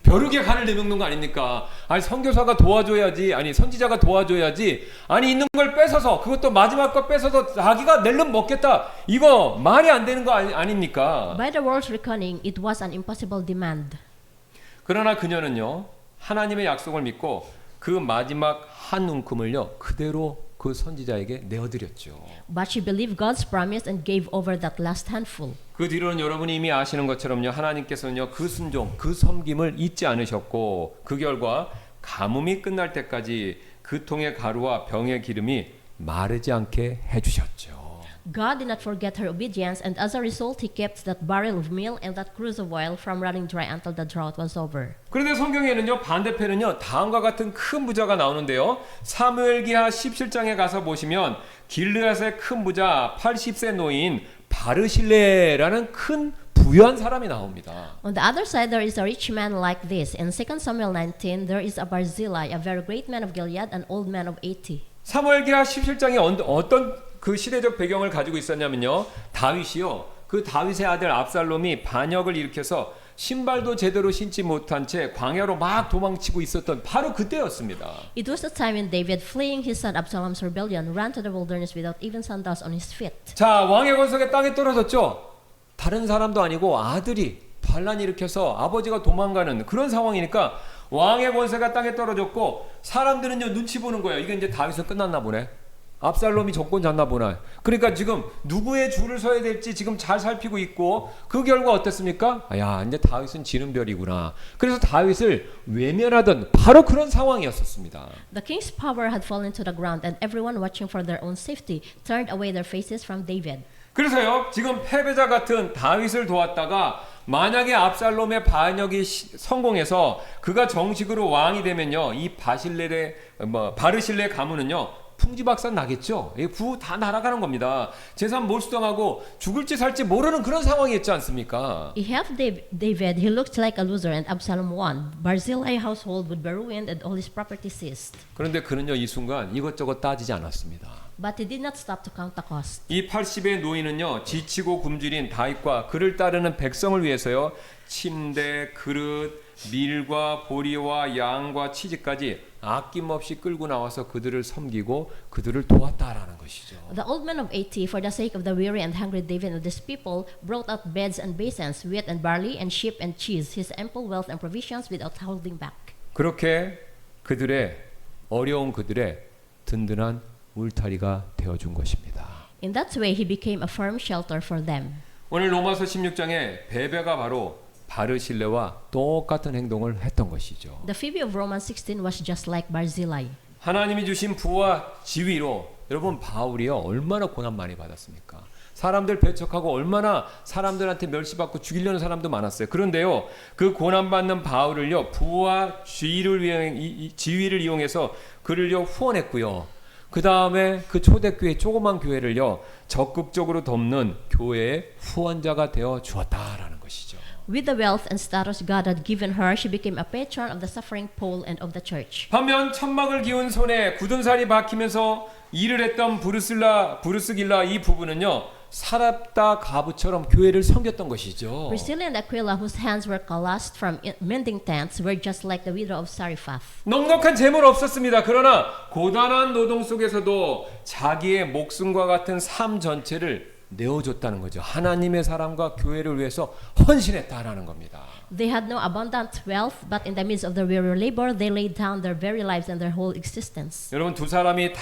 벼룩에 간을 내놓는 거 아닙니까? 아니 선교사가 도와줘야지, 아니 선지자가 도와줘야지, 아니 있는 걸 뺏어서 그것도 마지막 거 뺏어서 자기가 낼름 먹겠다. 이거 말이 안 되는 거 아닙니까? By the world's reckoning, it was an impossible demand. 그러나 그녀는요 하나님의 약속을 믿고 그 마지막 한 움큼을요 그대로 그 선지자에게 내어드렸죠. But she believed God's promise and gave over that last handful. 그 뒤로는 여러분이 이미 아시는 것처럼요 하나님께서는요 그 순종 그 섬김을 잊지 않으셨고 그 결과 가뭄이 끝날 때까지 그 통의 가루와 병의 기름이 마르지 않게 해주셨죠. God did not forget her obedience, and as a result, He kept that barrel of meal and that cruse of oil from running dry until the drought was over. 그런데 성경에는요 반대편은요 다음과 같은 큰 부자가 나오는데요. 사무엘기하 17장에 가서 보시면 길르앗의 큰 부자 80세 노인 바르실레라는 큰 부유한 사람이 나옵니다. On the other side, there is a rich man like this. In 2 Samuel 19, there is a Barzillai, a very great man of Gilead, an old man of 80. 사무엘기하 17장에 어떤 그 시대적 배경을 가지고 있었냐면요. 다윗이요. 그 다윗의 아들 압살롬이 반역을 일으켜서 신발도 제대로 신지 못한 채 광야로 막 도망치고 있었던 바로 그때였습니다. It was the time when David, fleeing his son Absalom's rebellion, ran to the wilderness without even sandals on his feet. 자, 왕의 권속에 땅에 떨어졌죠. 다른 사람도 아니고 아들이 반란 일으켜서 아버지가 도망가는 그런 상황이니까 왕의 권세가 땅에 떨어졌고 사람들은요 눈치 보는 거예요. 이게 이제 다윗은 끝났나 보네. 압살롬이 정권 잡나 보나. 그러니까 지금 누구의 줄을 서야 될지 지금 잘 살피고 있고 그 결과 어땠습니까? 야 이제 다윗은 지는 별이구나. 그래서 다윗을 외면하던 바로 그런 상황이었었습니다. The king's power had fallen to the ground, and everyone watching for their own safety turned away their faces from David. 그래서요 지금 패배자 같은 다윗을 도왔다가 만약에 압살롬의 반역이 성공해서 그가 정식으로 왕이 되면요 이 바르실레 가문은요 풍지박산 나겠죠. 부 다 날아가는 겁니다. 재산 몰수당하고 죽을지 살지 모르는 그런 상황이었지 않습니까? Ahab David, he looked like a loser, and Absalom won. Barzillai household would be ruined and all his property seized. 그런데 그는요 이 순간 이것저것 따지지 않았습니다. But he did not stop to count the cost. 이 80의 노인은요 지치고 굶주린 다윗과 그를 따르는 백성을 위해서요 침대, 그릇, 밀과 보리와 양과 치즈까지 아낌없이 끌고 나와서 그들을 섬기고 그들을 도왔다라는 것이죠. The old man of 80, for the sake of the weary and hungry David and his people, brought out beds and basins, wheat and barley, and sheep and cheese, his ample wealth and provisions without holding back. 그렇게 그들의 어려운 그들의 든든한 울타리가 되어준 것입니다. In that way, he became a firm shelter for them. 오늘 로마서 16장에 베베가 바로 바르실레와 똑같은 행동을 했던 것이죠. The Phoebe of Romans 16 was just like Barzillai. 하나님이 주신 부와 지위로 여러분 바울이요 얼마나 고난 많이 받았습니까? 사람들 배척하고 얼마나 사람들한테 멸시받고 죽이려는 사람도 많았어요. 그런데요 그 고난받는 바울을요 부와 지위를 이용해서 그를요 후원했고요. 그 다음에 그 초대교회 조그만 교회를요 적극적으로 돕는 교회의 후원자가 되어 주었다라는 것이죠. With the wealth and status God had given her, she became a patron of the suffering Paul and of the church. 반면 천막을 기운 손에 굳은 살이 박히면서 일을 했던 브루스길라 이 부부는요 사랍다 가부처럼 교회를 섬겼던 것이죠. Priscilla and Aquila, whose hands were calloused from mending tents, were just like the widow of Zarephath. 넉넉한 재물 없었습니다. 그러나 고단한 노동 속에서도 자기의 목숨과 같은 삶 전체를 내어줬다는 거죠. 하나님의 사람과 교회를 위해서 헌신했다라는 겁니다. They had no abundant wealth, but in the midst of their weary labor, they laid down their very lives and their whole existence. 여러분 두 사람이 다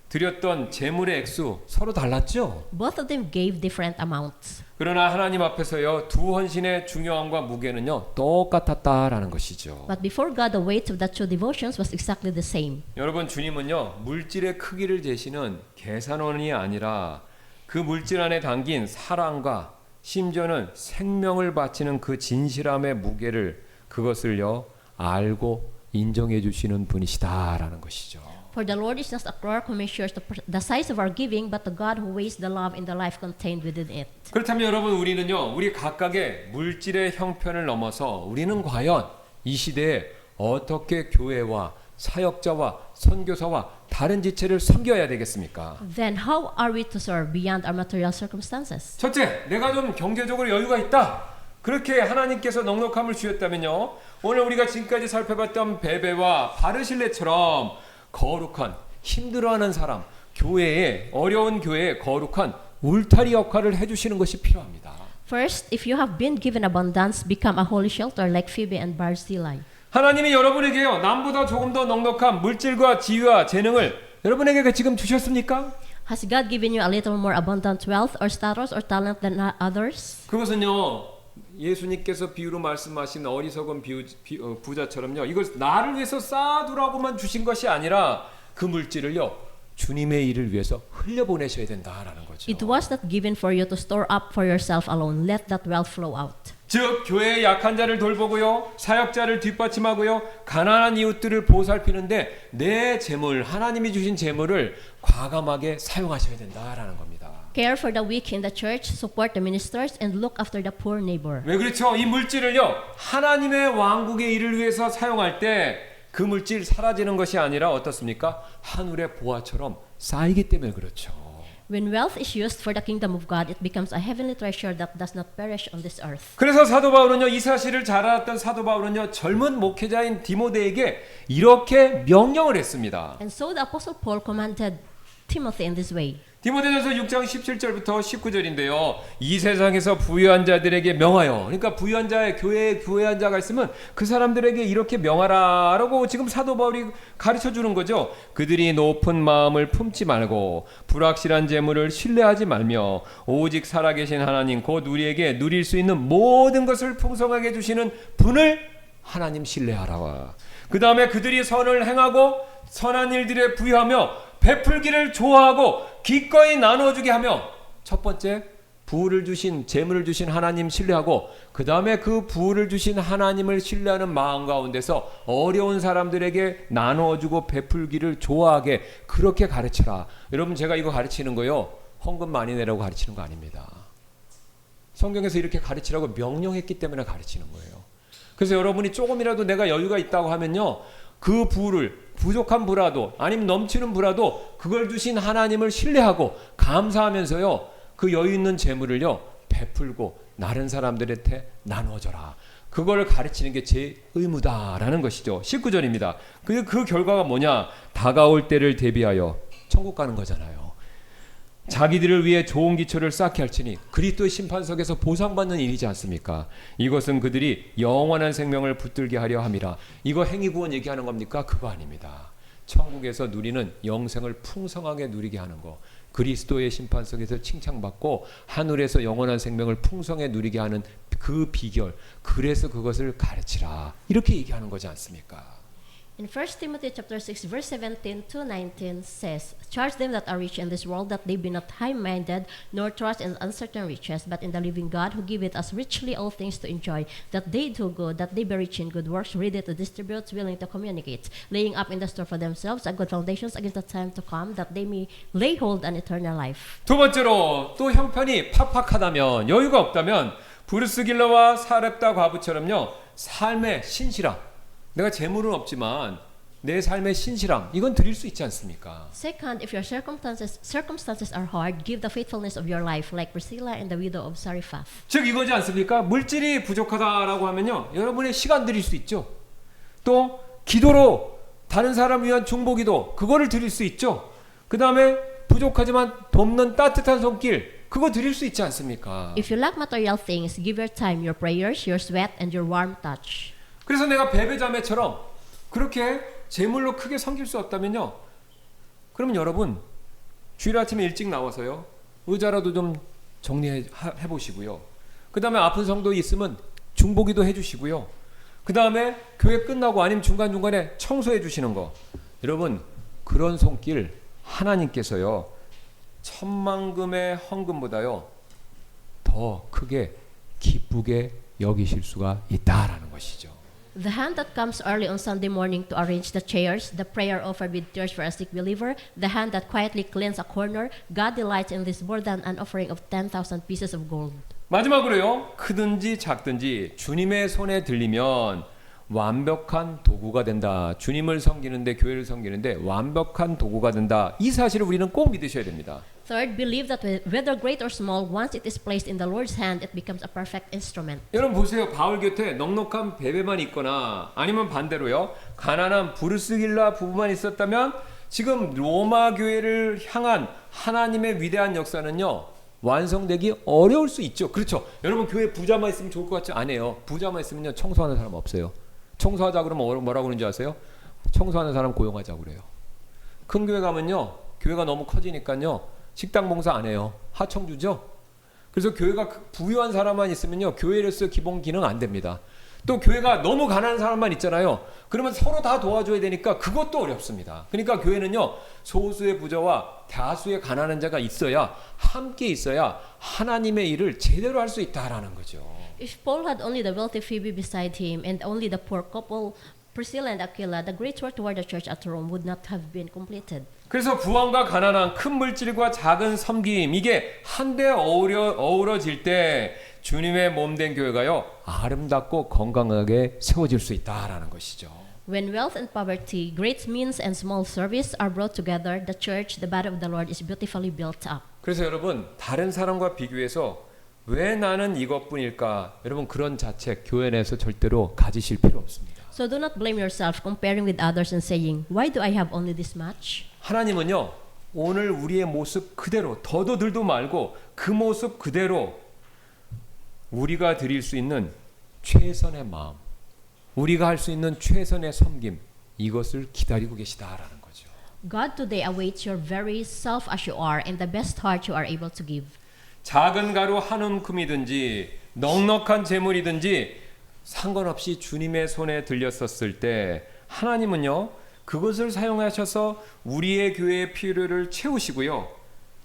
드렸던 재물의 액수 서로 달랐죠. Both of them gave different amounts. 그러나 하나님 앞에서요 두 헌신의 중요함과 무게는요 똑같았다라는 것이죠. But before God, the weight of the two devotions was exactly the same. 여러분 주님은요 물질의 크기를 재시는 계산원이 아니라 그 물질 안에 담긴 사랑과 심지어는 생명을 바치는 그 진실함의 무게를 그것을요 알고 인정해 주시는 분이시다라는 것이죠. For the Lord is not a clerk who measures the size of our giving, but the God who weighs the love in the life contained within it. 그렇다면 여러분 우리는요 우리 각각의 물질의 형편을 넘어서 우리는 과연 이 시대에 어떻게 교회와 사역자와 선교사와 다른 지체를 섬겨야 되겠습니까? Then how are we to serve beyond our material circumstances? 첫째, 내가 좀 경제적으로 여유가 있다. 그렇게 하나님께서 넉넉함을 주셨다면요. 오늘 우리가 지금까지 살펴봤던 베베와 바르실레처럼 거룩한 힘들어하는 사람, 어려운 교회에 거룩한 울타리 역할을 해주시는 것이 필요합니다. First, if you have been given abundance, become a holy shelter like Phoebe and Barzillai. 하나님이 여러분에게요 남보다 조금 더 넉넉한 물질과 지위와 재능을 여러분에게 지금 주셨습니까? Has God given you a little more abundant wealth or status or talent than others? 그것은요 예수님께서 비유로 말씀하신 어리석은 부자처럼요 이걸 나를 위해서 쌓아두라고만 주신 것이 아니라 그 물질을요 주님의 일을 위해서 흘려보내셔야 된다라는 거죠. It was not given for you to store up for yourself alone. Let that wealth flow out. 즉 교회의 약한 자를 돌보고요 사역자를 뒷받침하고요 가난한 이웃들을 보살피는데 내 재물 하나님이 주신 재물을 과감하게 사용하셔야 된다라는 겁니다. Care for the weak in the church, support the ministers, and look after the poor neighbor. 왜 그렇죠? 이 물질을요 하나님의 왕국의 일을 위해서 사용할 때 그 물질 사라지는 것이 아니라 어떻습니까? 하늘의 보화처럼 쌓이기 때문에 그렇죠. When wealth is used for the kingdom of God, it becomes a heavenly treasure that does not perish on this earth. 그래서 사도 바울은요 이 사실을 잘 알았던 사도 바울은요 젊은 목회자인 디모데에게 이렇게 명령을 했습니다. And so the apostle Paul commanded Timothy in this way. 디모데전서 6장 17절부터 19절인데요. 이 세상에서 부유한 자들에게 명하여, 그러니까 부유한 자의 교회에 부유한 자가 있으면 그 사람들에게 이렇게 명하라라고 지금 사도 바울이 가르쳐 주는 거죠. 그들이 높은 마음을 품지 말고 불확실한 재물을 신뢰하지 말며 오직 살아계신 하나님 곧 우리에게 누릴 수 있는 모든 것을 풍성하게 주시는 분을 하나님 신뢰하라. 그 다음에 그들이 선을 행하고 선한 일들에 부유하며 베풀기를 좋아하고 기꺼이 나눠주게 하며 첫 번째 부를 주신 재물을 주신 하나님 신뢰하고 그 다음에 그 부를 주신 하나님을 신뢰하는 마음 가운데서 어려운 사람들에게 나누어주고 베풀기를 좋아하게 그렇게 가르쳐라. 여러분 제가 이거 가르치는 거요 헌금 많이 내라고 가르치는 거 아닙니다. 성경에서 이렇게 가르치라고 명령했기 때문에 가르치는 거예요. 그래서 여러분이 조금이라도 내가 여유가 있다고 하면요 그 부를 부족한 부라도 아니면 넘치는 부라도 그걸 주신 하나님을 신뢰하고 감사하면서요 그 여유 있는 재물을요 베풀고 다른 사람들한테 나누어줘라. 그걸 가르치는 게 제 의무다라는 것이죠. 19절입니다. 그 결과가 뭐냐? 다가올 때를 대비하여 천국 가는 거잖아요. 자기들을 위해 좋은 기초를 쌓게 할지니 그리스도의 심판석에서 보상받는 일이지 않습니까? 이것은 그들이 영원한 생명을 붙들게 하려 함이라. 이거 행위구원 얘기하는 겁니까? 그거 아닙니다. 천국에서 누리는 영생을 풍성하게 누리게 하는 거. 그리스도의 심판석에서 칭찬받고 하늘에서 영원한 생명을 풍성하게 누리게 하는 그 비결. 그래서 그것을 가르치라. 이렇게 얘기하는 거지 않습니까? In 1 Timothy chapter 6 verse 17 to 19 says, Charge them that are rich in this world that they be not high-minded, nor trust in uncertain riches, but in the living God who giveth us richly all things to enjoy, that they do good, that they be rich in good works, ready to distribute, willing to communicate, laying up in the store for themselves a good foundations against the time to come, that they may lay hold on eternal life. 두 번째로 또 형편이 팍팍하다면 여유가 없다면 브루스 길러와 사렙다 과부처럼요 삶의 신실함 내가 재물은 없지만 내 삶의 신실함 이건 드릴 수 있지 않습니까? Second, if your circumstances are hard, give the faithfulness of your life like Priscilla and the widow of Zarephath. 즉 이거지 않습니까? 물질이 부족하다라고 하면요 여러분의 시간 드릴 수 있죠. 또 기도로 다른 사람 위한 중보기도 그거를 드릴 수 있죠. 그 다음에 부족하지만 돕는 따뜻한 손길 그거 드릴 수 있지 않습니까? If you lack material things, give your time, your prayers, your sweat, and your warm touch. 그래서 내가 베베자매처럼 그렇게 재물로 크게 섬길 수 없다면요. 그러면 여러분 주일 아침에 일찍 나와서요. 의자라도 좀 정리해 보시고요. 그 다음에 아픈 성도 있으면 중보기도 해주시고요. 그 다음에 교회 끝나고 아니면 중간중간에 청소해 주시는 거. 여러분 그런 손길 하나님께서요. 천만금의 헌금보다요. 더 크게 기쁘게 여기실 수가 있다라는 것이죠. The hand that comes early on Sunday morning to arrange the chairs, the prayer offered with tears for a sick believer, the hand that quietly cleans a corner, God delights in this more than an offering of 10,000 pieces of gold. 마지막으로요. 크든지 작든지 주님의 손에 들리면 완벽한 도구가 된다. 주님을 섬기는데 교회를 섬기는데 완벽한 도구가 된다. 이 사실을 우리는 꼭 믿으셔야 됩니다. Third, believe that whether great or small, once it is placed in the Lord's hand, it becomes a perfect instrument. 여러분 보세요. 바울 곁에 넉넉한 베베만 있거나 아니면 반대로요. 가난한 브루스길라 부부만 있었다면 지금 로마 교회를 향한 하나님의 위대한 역사는요. 완성되기 어려울 수 있죠. 그렇죠. 여러분 교회 부자만 있으면 좋을 것 같지 않아요. 부자만 있으면요. 청소하는 사람 없어요. 청소하자 그러면 뭐라고 그러는지 아세요? 청소하는 사람 고용하자고 그래요. 큰 교회 가면요. 교회가 너무 커지니까요. 식당 봉사 안 해요. 하청주죠. 그래서 교회가 부유한 사람만 있으면요. 교회로서 기본 기능 안 됩니다. 또 교회가 너무 가난한 사람만 있잖아요. 그러면 서로 다 도와줘야 되니까 그것도 어렵습니다. 그러니까 교회는요. 소수의 부자와 다수의 가난한 자가 있어야 함께 있어야 하나님의 일을 제대로 할 수 있다라는 거죠. If Paul had only the wealthy Phoebe beside him and only the poor couple Priscilla and Aquila, the great work toward the church at Rome would not have been completed. 그래서 부왕과 가난한 큰 물질과 작은 섬김 이게 한데 어우러질 때 주님의 몸된 교회가요 아름답고 건강하게 세워질 수 있다라는 것이죠. When wealth and poverty, great means and small service are brought together, the church, the body of the Lord, is beautifully built up. 그래서 여러분 다른 사람과 비교해서 왜 나는 이것뿐일까? 여러분 그런 자책 교회 내에서 절대로 가지실 필요 없습니다. So do not blame yourself comparing with others and saying, why do I have only this much? 하나님은요 오늘 우리의 모습 그대로 더도 덜도 말고 그 모습 그대로 우리가 드릴 수 있는 최선의 마음 우리가 할 수 있는 최선의 섬김 이것을 기다리고 계시다라는 거죠. God today awaits your very self as you are and the best heart you are able to give. 작은 가루 한 움큼이든지 넉넉한 재물이든지 상관없이 주님의 손에 들렸었을 때 하나님은요 그것을 사용하셔서 우리의 교회의 필요를 채우시고요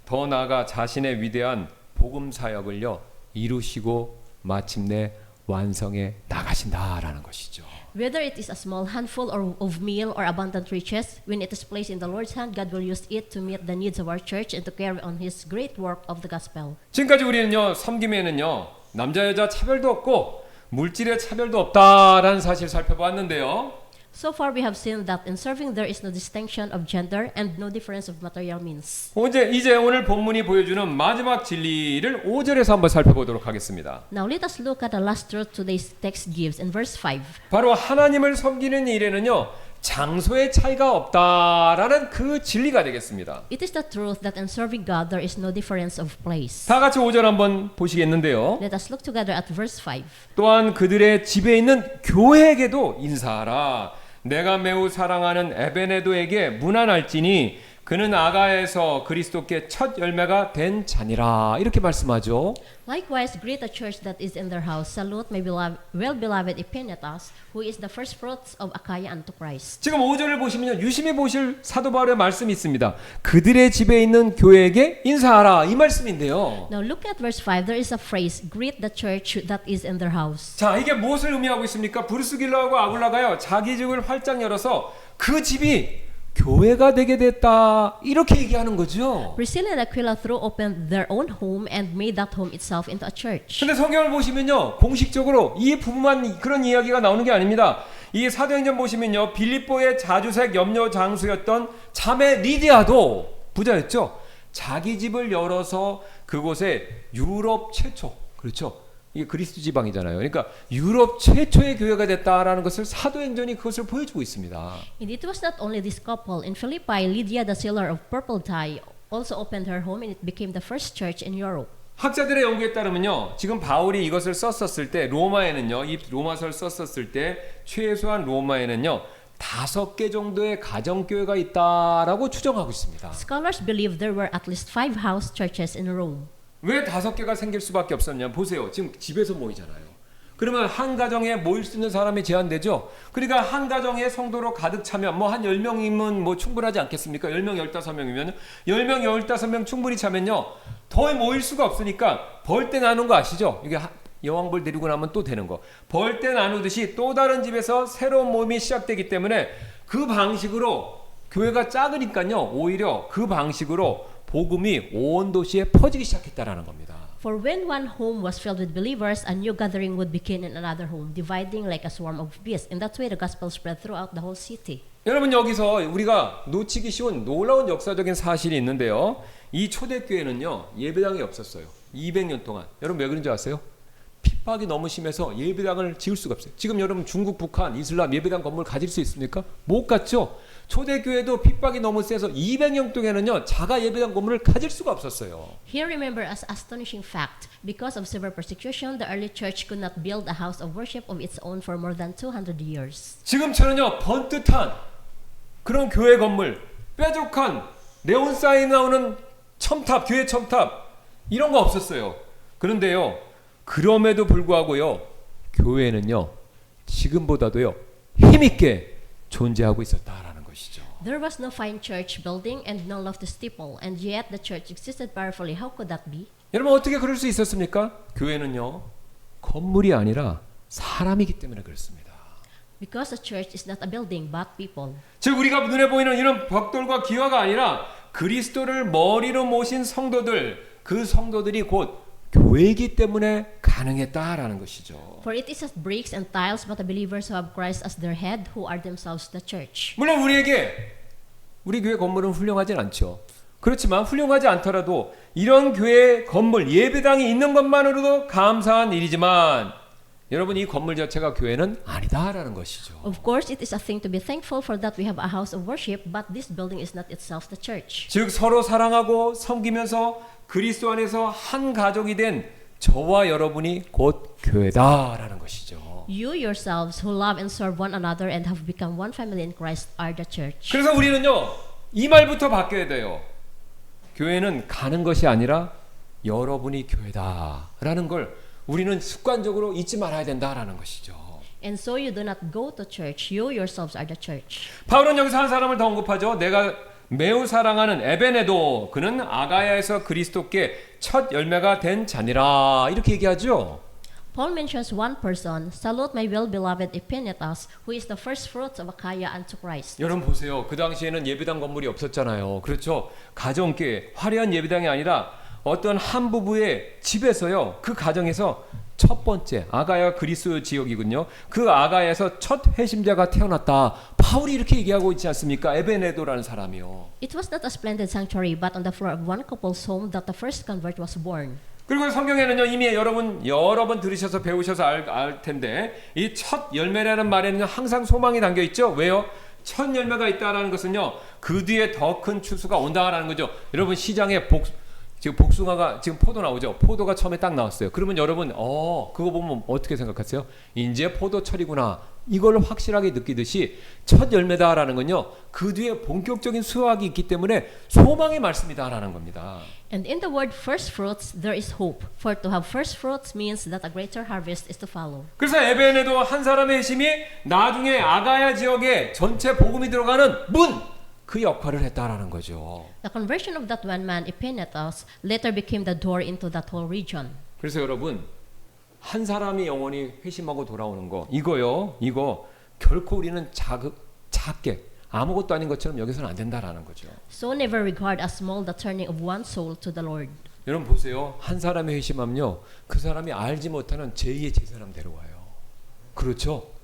더 나아가 자신의 위대한 복음 사역을요 이루시고 마침내 완성해 나가신다라는 것이죠. Whether it is a small handful of meal or abundant riches, when it is placed in the Lord's hand, God will use it to meet the needs of our church and to carry on His great work of the gospel. 지금까지 우리는요 섬김에는요 남자 여자 차별도 없고 물질의 차별도 없다라는 사실 살펴봤는데요. So far, we have seen that in serving there is no distinction of gender and no difference of material means. 이제 오늘 본문이 보여주는 마지막 진리를 5절에서 한번 살펴보도록 하겠습니다. Now let us look at the last truth today's text gives in verse 5. 바로 하나님을 섬기는 일에는요 장소의 차이가 없다라는 그 진리가 되겠습니다. It is the truth that in serving God there is no difference of place. 다 같이 5절 한번 보시겠는데요. Let us look together at verse 5. 또한 그들의 집에 있는 교회에게도 인사하라. 내가 매우 사랑하는 에베네도에게 문안할지니 그는 아가에서 그리스도께 첫 열매가 된 자니라. 이렇게 말씀하죠. Likewise, greet the church that is in their house. Salute my well-beloved Epaphras, who is the first fruits of Achaia unto Christ. 지금 5절을 보시면요. 유심히 보실 사도 바울의 말씀이 있습니다. 그들의 집에 있는 교회에게 인사하라. 이 말씀인데요. Now look at verse 5. There is a phrase, greet the church that is in their house. 자, 이게 무엇을 의미하고 있습니까? 브루스길라하고 아굴라가요. 자기 집을 활짝 열어서 그 집이 교회가 되게 됐다. 이렇게 얘기하는 거죠. Priscilla and Aquila threw open their own home and made that home itself into a church. 근데 성경을 보시면요. 공식적으로 이 부분만 그런 이야기가 나오는 게 아닙니다. 이 사도행전 보시면요. 빌립보의 자주색 염려 장수였던 자매 리디아도 부자였죠. 자기 집을 열어서 그곳에 유럽 최초, 그렇죠. 이게 그리스도 지방이잖아요. 그러니까 유럽 최초의 교회가 됐다라는 것을 사도행전이 그것을 보여주고 있습니다. And it was not only this couple. In Philippi, Lydia, the seller of purple dye, also opened her home and it became the first church in Europe. 학자들의 연구에 따르면요. 지금 바울이 이것을 썼었을 때 로마에는요. 이 로마서를 썼었을 때 최소한 로마에는요. 5개 정도의 가정교회가 있다라고 추정하고 있습니다. Scholars believe there were at least 5 house churches in Rome. 왜 5개가 생길 수밖에 없었냐? 보세요. 지금 집에서 모이잖아요. 그러면 한 가정에 모일 수 있는 사람이 제한되죠. 그러니까 한 가정에 성도로 가득 차면 뭐 한 10명이면 뭐 충분하지 않겠습니까? 10명, 15명이면 10명, 15명 충분히 차면요. 더 모일 수가 없으니까 벌 때 나눈 거 아시죠? 이게 여왕벌 데리고 나면 또 되는 거. 벌 때 나누듯이 또 다른 집에서 새로운 모임이 시작되기 때문에 그 방식으로 교회가 작으니까요. 오히려 그 방식으로 복음이 온 도시에 퍼지기 시작했다라는 겁니다. For when one home was filled with believers, a new gathering would begin in another home, dividing like a swarm of bees. In that way, the gospel spread throughout the whole city. 여러분 여기서 우리가 놓치기 쉬운 놀라운 역사적인 사실이 있는데요. 이 초대교회는요. 예배당이 없었어요. 200년 동안. 여러분 왜 그런지 아세요? 핍박이 너무 심해서 예배당을 지을 수가 없어요. 지금 여러분 중국, 북한, 이슬람 예배당 건물 가질 수 있습니까? 못 갖죠. 초대교회도 핍박이 너무 세서 200년 동안은요 자가 예배당 건물을 가질 수가 없었어요. Here remember as astonishing fact, because of severe persecution, the early church could not build a house of worship of its own for more than 200 years. 지금처럼요 번듯한 그런 교회 건물, 뾰족한 네온 사인 나오는 첨탑, 교회 첨탑 이런 거 없었어요. 그런데요 그럼에도 불구하고요 교회는요 지금보다도요 힘있게 존재하고 있었다라는 것이죠. There was no fine church building and no lofty steeple, and yet the church existed powerfully. How could that be? 여러분 어떻게 그럴 수 있었습니까? 교회는요 건물이 아니라 사람이기 때문에 그렇습니다. Because the church is not a building but people. 즉 우리가 눈에 보이는 이런 벽돌과 기와가 아니라 그리스도를 머리로 모신 성도들, 그 성도들이 곧 교회이기 때문에 가능했다라는 것이죠. For it is not bricks and tiles but the believers who have Christ as their head, who are themselves the church. 물론 우리 교회 건물은 훌륭하진 않죠. 그렇지만 훌륭하지 않더라도 이런 교회 건물 예배당이 있는 것만으로도 감사한 일이지만 여러분 이 건물 자체가 교회는 아니다라는 것이죠. Of course, it is a thing to be thankful for that we have a house of worship, but this building is not itself the church. 즉 서로 사랑하고 섬기면서 그리스도 안에서 한 가족이 된 저와 여러분이 곧 교회다라는 것이죠. You yourselves who love and serve one another and have become one family in Christ are the church. 그래서 우리는요 이 말부터 바뀌어야 돼요. 교회는 가는 것이 아니라 여러분이 교회다라는 걸 우리는 습관적으로 잊지 말아야 된다라는 것이죠. And so you do not go to church. You yourselves are the church. 바울은 여기서 한 사람을 더 언급하죠. 내가 매우 사랑하는 에베네도 그는 아가야에서 그리스도께 첫 열매가 된 자니라 이렇게 얘기하죠. Paul mentions one person, salute my well-beloved Epaphras, who is the first fruits of Achaia unto Christ. 여러분 보세요. 그 당시에는 예배당 건물이 없었잖아요. 그렇죠. 가정교회 화려한 예배당이 아니라 어떤 한 부부의 집에서요. 그 가정에서 첫 번째 아가야 그리스 지역이군요. 그 아가야에서 첫 회심자가 태어났다. 바울이 이렇게 얘기하고 있지 않습니까? 에베네도라는 사람이요. It was not a splendid sanctuary, but on the floor of one couple's home that the first convert was born. 그리고 성경에는요 이미 여러분 여러 번 들으셔서 배우셔서 알 텐데 이 첫 열매라는 말에는 항상 소망이 담겨 있죠. 왜요? 첫 열매가 있다라는 것은요 그 뒤에 더 큰 추수가 온다라는 거죠. 여러분 시장에 지금 복숭아가 지금 포도 나오죠. 포도가 처음에 딱 나왔어요. 그러면 여러분 그거 보면 어떻게 생각하세요? 이제 포도철이구나. 이걸 확실하게 느끼듯이 첫 열매다라는 건요. 그 뒤에 본격적인 수확이 있기 때문에 소망의 말씀이다라는 겁니다. And in the word first fruits, there is hope. For to have first fruits means that a greater harvest is to follow. 그래서 에베네도 한 사람의 힘이 나중에 아가야 지역에 전체 복음이 들어가는 문! 그 역할을 했다라는 거죠. The conversion of that one man, Epaphras, later became the door into that whole region. 그래서 여러분 한 사람이 영원히 회심하고 돌아오는 거 이거 결코 우리는 작게 아무것도 아닌 것처럼 여기서는 안 된다라는 거죠. So never regard as small the turning of one soul to the Lord. 여러분 보세요. 한 사람의 회심하면요. 그 사람이 알지 못하는 제2의 제사람 데려와요. 그렇죠?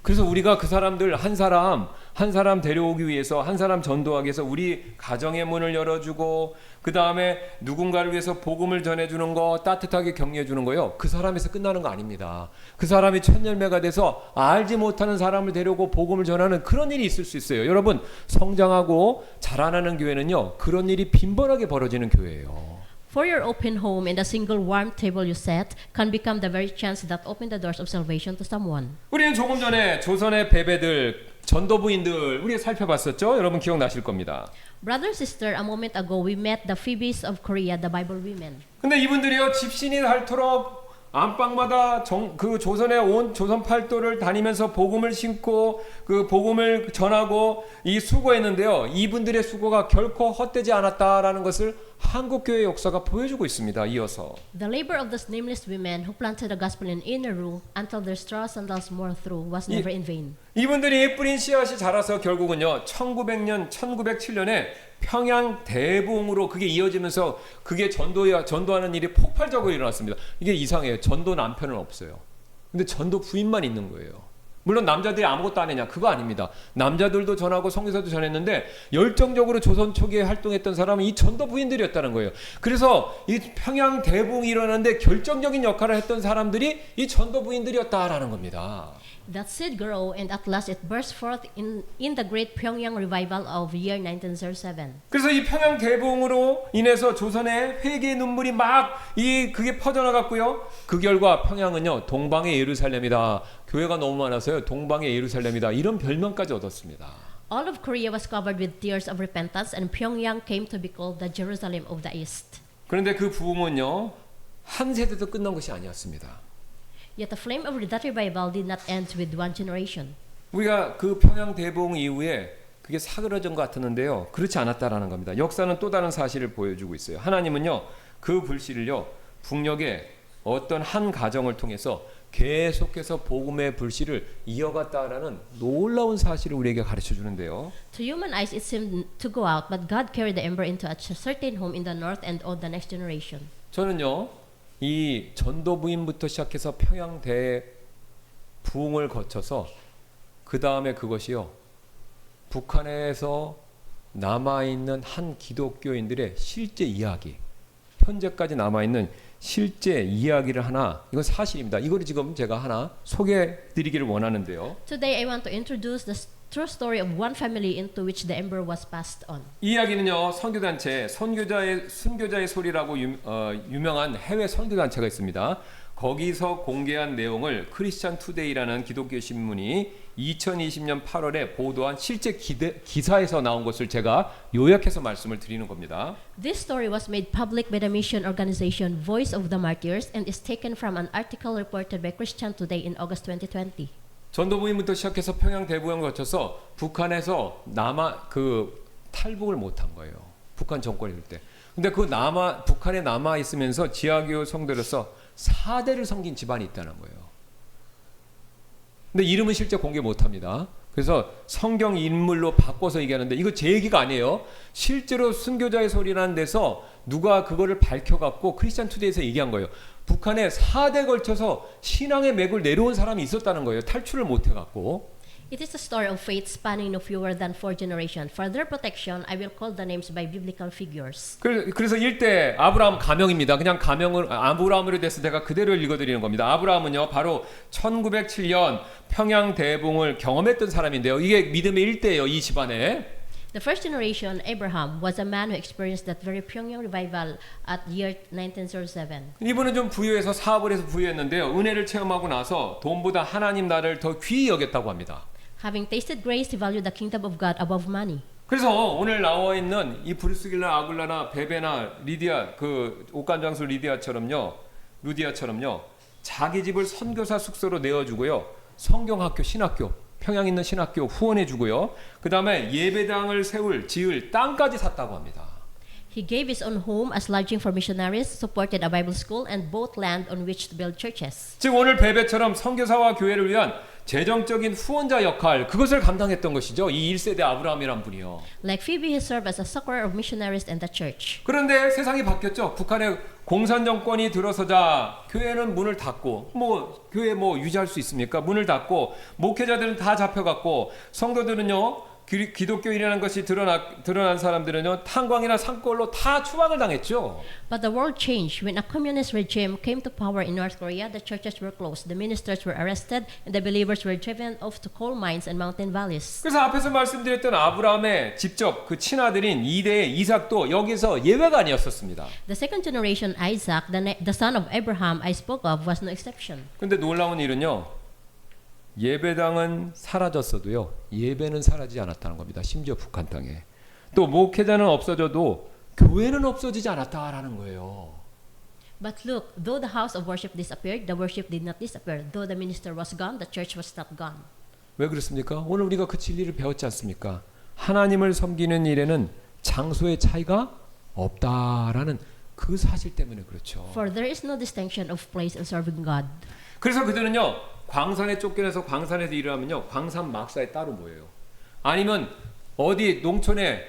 그래서 우리가 그 사람들 한 사람 데려오기 위해서 한 사람 전도하기 위해서 우리 가정의 문을 열어주고 그 다음에 누군가를 위해서 복음을 전해주는 거 따뜻하게 격려해주는 거요. 그 사람에서 끝나는 거 아닙니다. 그 사람이 첫 열매가 돼서 알지 못하는 사람을 데려오고 복음을 전하는 그런 일이 있을 수 있어요. 여러분 성장하고 자라나는 교회는요. 그런 일이 빈번하게 벌어지는 교회예요. For your open home and the single warm table you set can become the very chance that open the doors of salvation to someone. 우리는 조금 전에 조선의 베베들 전도부인들 우리가 살펴봤었죠. 여러분 기억나실 겁니다. Brother, sister, a moment ago we met the Phoebes of Korea, the Bible women. 근데 이분들이요 집신이 닳도록 안방마다 그 조선의 온 조선 팔도를 다니면서 복음을 신고 그 복음을 전하고 이 수고했는데요. 이분들의 수고가 결코 헛되지 않았다라는 것을 한국 교회 역사가 보여주고 있습니다. 이어서 The labor of those nameless women who planted the gospel in inner room until their straw sandals wore through was never in vain. 이분들이 뿌린 씨앗이 자라서 결국은요 1907년에 평양 대붕으로 그게 이어지면서 그게 전도하는 일이 폭발적으로 일어났습니다. 이게 이상해요. 전도 남편은 없어요. 근데 전도 부인만 있는 거예요. 물론 남자들이 아무것도 안 했냐? 그거 아닙니다. 남자들도 전하고 성교사도 전했는데 열정적으로 조선 초기에 활동했던 사람은 이 전도 부인들이었다는 거예요. 그래서 이 평양 대붕이 일어났는데 결정적인 역할을 했던 사람들이 이 전도 부인들이었다라는 겁니다. That seed grew and at last it burst forth in the great Pyongyang revival of year 1907. 그래서 이 평양 대붕으로 인해서 조선의 회개의 눈물이 그게 퍼져나갔고요. 그 결과 평양은요 동방의 예루살렘이다. 교회가 너무 많아서요 동방의 예루살렘이다. 이런 별명까지 얻었습니다. All of Korea was covered with tears of repentance, and Pyongyang came to be called the Jerusalem of the East. 그런데 그 부흥은요 한 세대도 끝난 것이 아니었습니다. Yet the flame of that revival did not end with one generation. 우리가 그 평양 대붕 이후에 그게 사그러진 것 같았는데요. 그렇지 않았다라는 겁니다. 역사는 또 다른 사실을 보여주고 있어요. 하나님은요 그 불씨를요 북녘의 어떤 한 가정을 통해서 계속해서 복음의 불씨를 이어갔다라는 놀라운 사실을 우리에게 가르쳐 주는데요. To human eyes it seemed to go out, but God carried the ember into a certain home in the north and on the next generation. 저는요 이 전도부인부터 시작해서 평양 대붕을 거쳐서 그 다음에 그것이요 북한에서 남아있는 한 기독교인들의 실제 이야기, 현재까지 남아있는 실제 이야기를 하나, 이건 사실입니다. 이거를 지금 제가 하나 소개해드리기를 원하는데요. Today I want to introduce the true story of one family into which the ember was passed on. 이 이야기는요 선교단체 순교자의 소리라고 유명한 해외 선교단체가 있습니다. 거기서 공개한 내용을 크리스찬 투데이라는 기독교 신문이 2020년 8월에 보도한 실제 기사에서 나온 것을 제가 요약해서 말씀을 드리는 겁니다. This story was made public by the mission organization Voice of the Martyrs and is taken from an article reported by Christian Today in August 2020. 전도부인부터 시작해서 평양 대붕을 거쳐서 북한에서 탈북을 못한 거예요. 북한 정권이 될 때. 근데 그 북한에 남아 있으면서 지하교회 성도로서 4대를 섬긴 집안이 있다는 거예요. 근데 이름은 실제 공개 못합니다. 그래서 성경 인물로 바꿔서 얘기하는데 이거 제 얘기가 아니에요. 실제로 순교자의 소리라는 데서 누가 그거를 밝혀갖고 크리스찬 투데이에서 얘기한 거예요. 북한에 4대 걸쳐서 신앙의 맥을 내려온 사람이 있었다는 거예요. 탈출을 못해갖고. It is a story of faith spanning no fewer than 4 generations. For their protection, I will call the names by biblical figures. 그래서 1대 아브라함 가명입니다. 그냥 가명을 아브라함으로 돼서 제가 그대로 읽어드리는 겁니다. 아브라함은요 바로 1907년 평양 대붕을 경험했던 사람인데요. 이게 믿음의 1대예요. 이 집안에. The first generation, Abraham, was a man who experienced that very Pyongyang revival at year 1907. 이분은 좀 부유해서 사업을 해서 부유했는데요. 은혜를 체험하고 나서 돈보다 하나님 나라를 더 귀히 여겼다고 합니다. Having tasted grace, he valued the kingdom of God above money. 그래서 오늘 나와 있는 이 브루스길라, 아굴라나, 베베나, 리디아, 그 옥간장수 루디아처럼요, 자기 집을 선교사 숙소로 내어주고요, 성경학교, 신학교, 평양 있는 신학교 후원해주고요, 그 다음에 예배당을 지을 땅까지 샀다고 합니다. He gave his own home as lodging for missionaries, supported a Bible school, and bought land on which to build churches. 즉 오늘 베베처럼 선교사와 교회를 위한 재정적인 후원자 역할, 그것을 감당했던 것이죠. 이 1세대 아브라함이란 분이요. Like Phoebe, he served as a succorer of missionaries and the church. 그런데 세상이 바뀌었죠. 북한의 공산 정권이 들어서자 교회는 문을 닫고, 교회 유지할 수 있습니까? 문을 닫고, 목회자들은 다 잡혀갔고, 성도들은요, 기독교인이라는 것이 드러난 사람들은요, 탄광이나 산골로 다 추방을 당했죠. But the world changed when a communist regime came to power in North Korea. The churches were closed, the ministers were arrested, and the believers were driven off to coal mines and mountain valleys. 그래서 앞에서 말씀드렸던 아브라함의 직접 그 친아들인 2대의 이삭도 여기서 예외가 아니었었습니다. The second generation, Isaac, the son of Abraham I spoke of, was no exception. 근데 놀라운 일은요, 예배당은 사라졌어도요, 예배는 사라지지 않았다는 겁니다. 심지어 북한 땅에. 또 목회자는 없어져도 교회는 없어지지 않았다라는 거예요. But look, though the house of worship disappeared, the worship did not disappear. Though the minister was gone, the church was not gone. 왜 그렇습니까? 오늘 우리가 그 진리를 배웠지 않습니까? 하나님을 섬기는 일에는 장소의 차이가 없다라는 그 사실 때문에 그렇죠. For there is no distinction of place in serving God. 그래서 그들은요, 광산에 쫓겨나서 광산에서 일을 하면요, 광산 막사에 따로 모여요. 아니면 어디 농촌에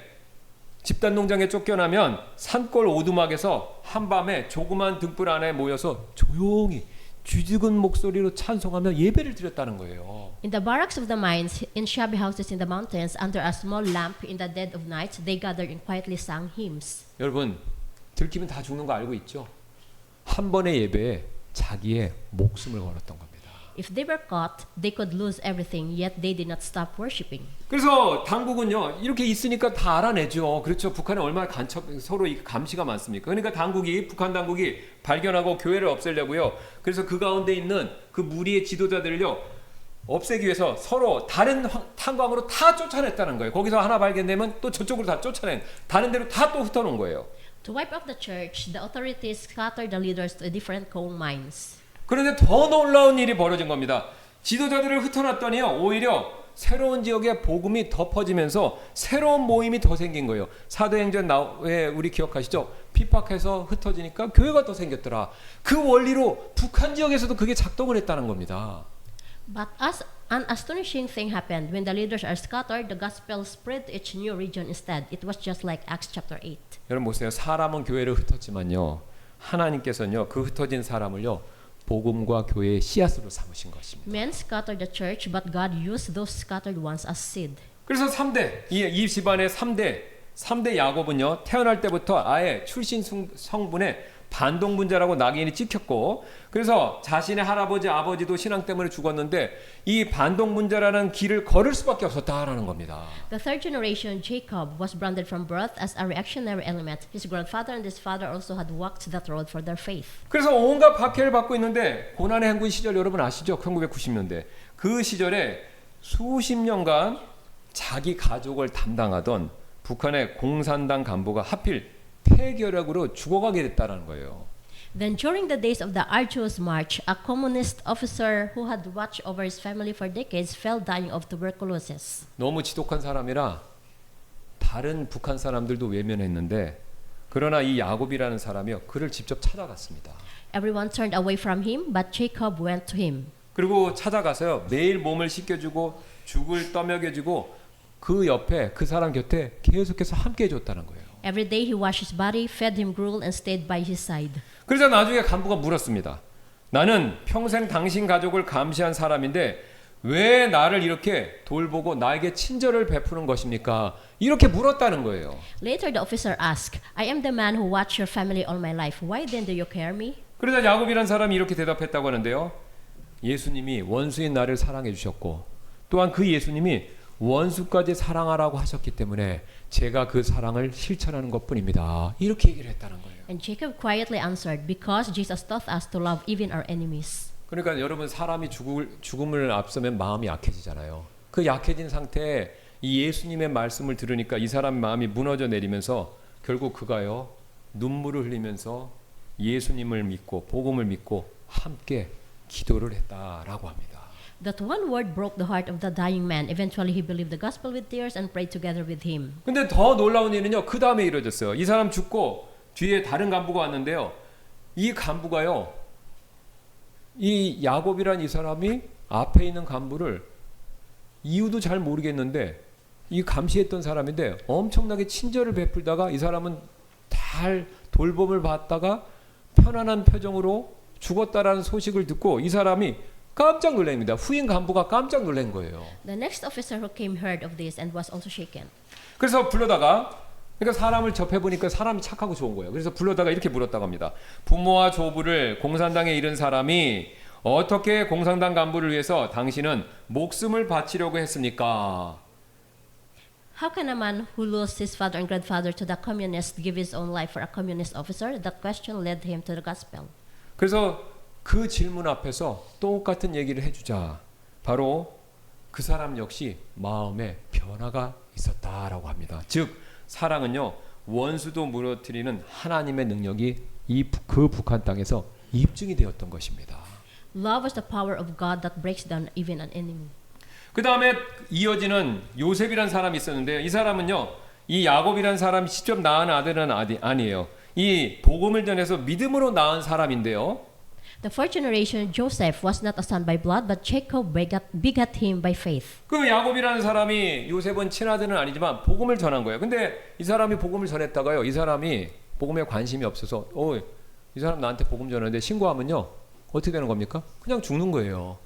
집단 농장에 쫓겨나면 산골 오두막에서 한밤에 조그만 등불 안에 모여서 조용히 쥐죽은 목소리로 찬송하며 예배를 드렸다는 거예요. In the barracks of the mines, in shabby houses in the mountains, under a small lamp in the dead of night, they gathered and quietly sang hymns. 여러분, 들키면 다 죽는 거 알고 있죠? 한 번의 예배에 자기의 목숨을 걸었던 겁니다. If they were caught, they could lose everything, yet they did not stop worshiping. 그래서 당국은요, 이렇게 있으니까 다 알아내죠. 그렇죠. 북한에 얼마나 서로 감시가 많습니까? 그러니까 북한 당국이 발견하고 교회를 없애려고요. 그래서 그 가운데 있는 그 무리의 지도자들을요, 없애기 위해서 서로 다른 탄광으로 다 쫓아냈다는 거예요. 거기서 하나 발견되면 또 저쪽으로 다 다른 데로 다 또 흩어놓은 거예요. To wipe out the church, the authorities scattered the leaders to different coal mines. 그런데 더 놀라운 일이 벌어진 겁니다. 지도자들을 흩어놨더니요, 오히려 새로운 지역에 복음이 더 퍼지면서 새로운 모임이 더 생긴 거예요. 사도행전에 우리 기억하시죠? 핍박해서 흩어지니까 교회가 더 생겼더라. 그 원리로 북한 지역에서도 그게 작동을 했다는 겁니다. But as an astonishing thing happened when the leaders are scattered, the gospel spread to each new region instead. It was just like Acts chapter 8. 여러분 보세요. 사람은 교회를 흩었지만요, 하나님께서는요, 그 흩어진 사람을요, 복음과 교회의 씨앗으로 삼으신 것입니다. Men scattered the church, but God used those scattered ones as seed. 그래서 3대, 이 집안의 3대 야곱은요, 태어날 때부터 아예 출신 성분에 반동분자라고 낙인이 찍혔고, 그래서 자신의 할아버지, 아버지도 신앙 때문에 죽었는데 이 반동분자라는 길을 걸을 수밖에 없었다라는 겁니다. The third generation, Jacob, was branded from birth as a reactionary element. His grandfather and his father also had walked that road for their faith. 그래서 온갖 박해를 받고 있는데 고난의 행군 시절 여러분 아시죠? 1990년대. 그 시절에 수십 년간 자기 가족을 담당하던 북한의 공산당 간부가 하필 폐결핵으로 죽어가게 됐다는 거예요. Then during the days of the arduous march, a communist officer who had watched over his family for decades fell dying of tuberculosis. 너무 지독한 사람이라 다 다른 북한 사람들도 외면했는데 그러나 이 야곱이라는 사람이요 그를 직접 찾아갔습니다. Everyone turned away from him, but Jacob went to him. 그리고 찾아가서요 매일 몸을 씻겨주고 죽을 떠먹여주고 그 옆에 그 사람 곁에 계속해서 함께 해줬다는 거예요. Every day he washed his body, fed him gruel, and stayed by his side. 그래서 나중에 간부가 물었습니다. 나는 평생 당신 가족을 감시한 사람인데 왜 나를 이렇게 돌보고 나에게 친절을 베푸는 것입니까? 이렇게 물었다는 거예요. Later the officer asked, I am the man who watched your family all my life. Why then do you care me? 그러자 야곱이라는 사람이 이렇게 대답했다고 하는데요. 예수님이 원수인 나를 사랑해 주셨고 또한 그 예수님이 원수까지 사랑하라고 하셨기 때문에 제가 그 사랑을 실천하는 것뿐입니다. 이렇게 얘기를 했다는 거예요. And Jacob quietly answered, Because Jesus taught us to love even our enemies. 그러니까 여러분 사람이 죽음을 앞서면 마음이 약해지잖아요. 그 약해진 상태에 이 예수님의 말씀을 들으니까 이 사람 마음이 무너져 내리면서 결국 그가요 눈물을 흘리면서 예수님을 믿고 복음을 믿고 함께 기도를 했다라고 합니다. That one word broke the heart of the dying man. Eventually he believed the gospel with tears and prayed together with him. 근데 더 놀라운 일은요 그 다음에 이루어졌어요. 이 사람 죽고 뒤에 다른 간부가 왔는데요. 이 간부가요 이 야곱이란 이 사람이 앞에 있는 간부를 이유도 잘 모르겠는데 이 감시했던 사람인데 엄청나게 친절을 베풀다가 이 사람은 잘 돌봄을 받다가 편안한 표정으로 죽었다라는 소식을 듣고 이 사람이 깜짝 놀랍니다. 후임 간부가 깜짝 놀란 거예요. The next officer who came heard of this and was also shaken. 그래서 불러다가 그러니까 사람을 접해보니까 사람이 착하고 좋은 거예요. 그래서 불러다가 이렇게 물었다고 합니다. 부모와 조부를 공산당에 잃은 사람이 어떻게 공산당 간부를 위해서 당신은 목숨을 바치려고 했습니까? How can a man who lost his father and grandfather to the communists give his own life for a communist officer? That question led him to the gospel. 그래서 그 질문 앞에서 똑같은 얘기를 해주자 바로 그 사람 역시 마음에 변화가 있었다라고 합니다. 즉 사랑은요 원수도 무너뜨리는 하나님의 능력이 그 북한 땅에서 입증이 되었던 것입니다. Love is the power of God that breaks down even an enemy. 그 다음에 이어지는 요셉이란 사람이 있었는데요. 이 사람은요 이 야곱이란 사람이 직접 낳은 아들은 아니에요. 이 복음을 전해서 믿음으로 낳은 사람인데요. The fourth generation, Joseph, was not a son by blood, but Jacob begat him by faith. 그 야곱이라는 사람이 요셉은 친아들은 아니지만 복음을 전한 거예요. 근데 이 사람이 복음을 전했다가요. 이 사람이 복음에 관심이 없어서 이 사람 나한테 복음 전하는데 신고하면요. 어떻게 되는 겁니까? 그냥 죽는 거예요.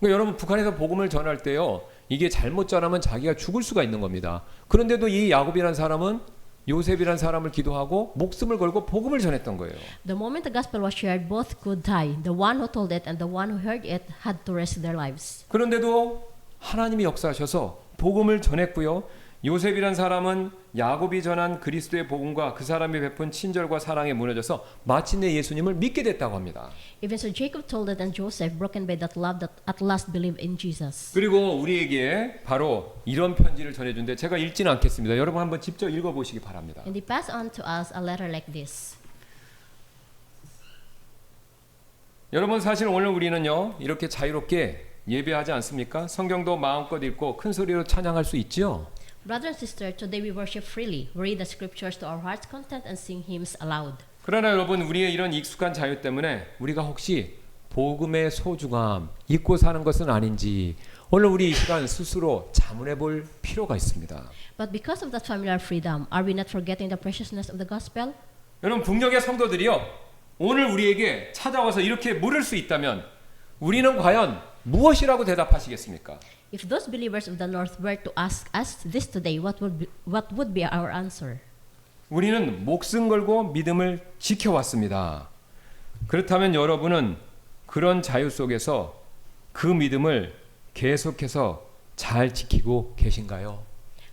그러니까 여러분 북한에서 복음을 전할 때요. 이게 잘못 전하면 자기가 죽을 수가 있는 겁니다. 그런데도 이 야곱이라는 사람은 요셉이란 사람을 기도하고 목숨을 걸고 복음을 전했던 거예요. The moment the gospel was shared, both could die. The one who told it and the one who heard it had to risk their lives. 그런데도 하나님이 역사하셔서 복음을 전했고요. 요셉이란 사람은 야곱이 전한 그리스도의 복음과 그 사람이 베푼 친절과 사랑에 무너져서 마침내 예수님을 믿게 됐다고 합니다. Even so, Jacob told it, and Joseph, broken by that love, that at last believed in Jesus. 그리고 우리에게 바로 이런 편지를 전해준데 제가 읽지는 않겠습니다. 여러분 한번 직접 읽어보시기 바랍니다. And they pass on to us a letter like this. 여러분 사실 오늘 우리는요 이렇게 자유롭게 예배하지 않습니까? 성경도 마음껏 읽고 큰 소리로 찬양할 수 있죠. Brother and sister, today we worship freely. We read the scriptures to our heart's content and sing hymns aloud. 그러나 여러분 우리의 이런 익숙한 자유 때문에 우리가 혹시 복음의 소중함 잊고 사는 것은 아닌지 오늘 우리 이 시간 스스로 자문해 볼 필요가 있습니다. But because of that familiar freedom, are we not forgetting the preciousness of the gospel? 여러분 북녘의 성도들이요 오늘 우리에게 찾아와서 이렇게 물을 수 있다면 우리는 과연 무엇이라고 대답하시겠습니까? If those believers of the North were to ask us this today, what would be our answer? 우리는 목숨 걸고 믿음을 지켜왔습니다. 그렇다면 여러분은 그런 자유 속에서 그 믿음을 계속해서 잘 지키고 계신가요?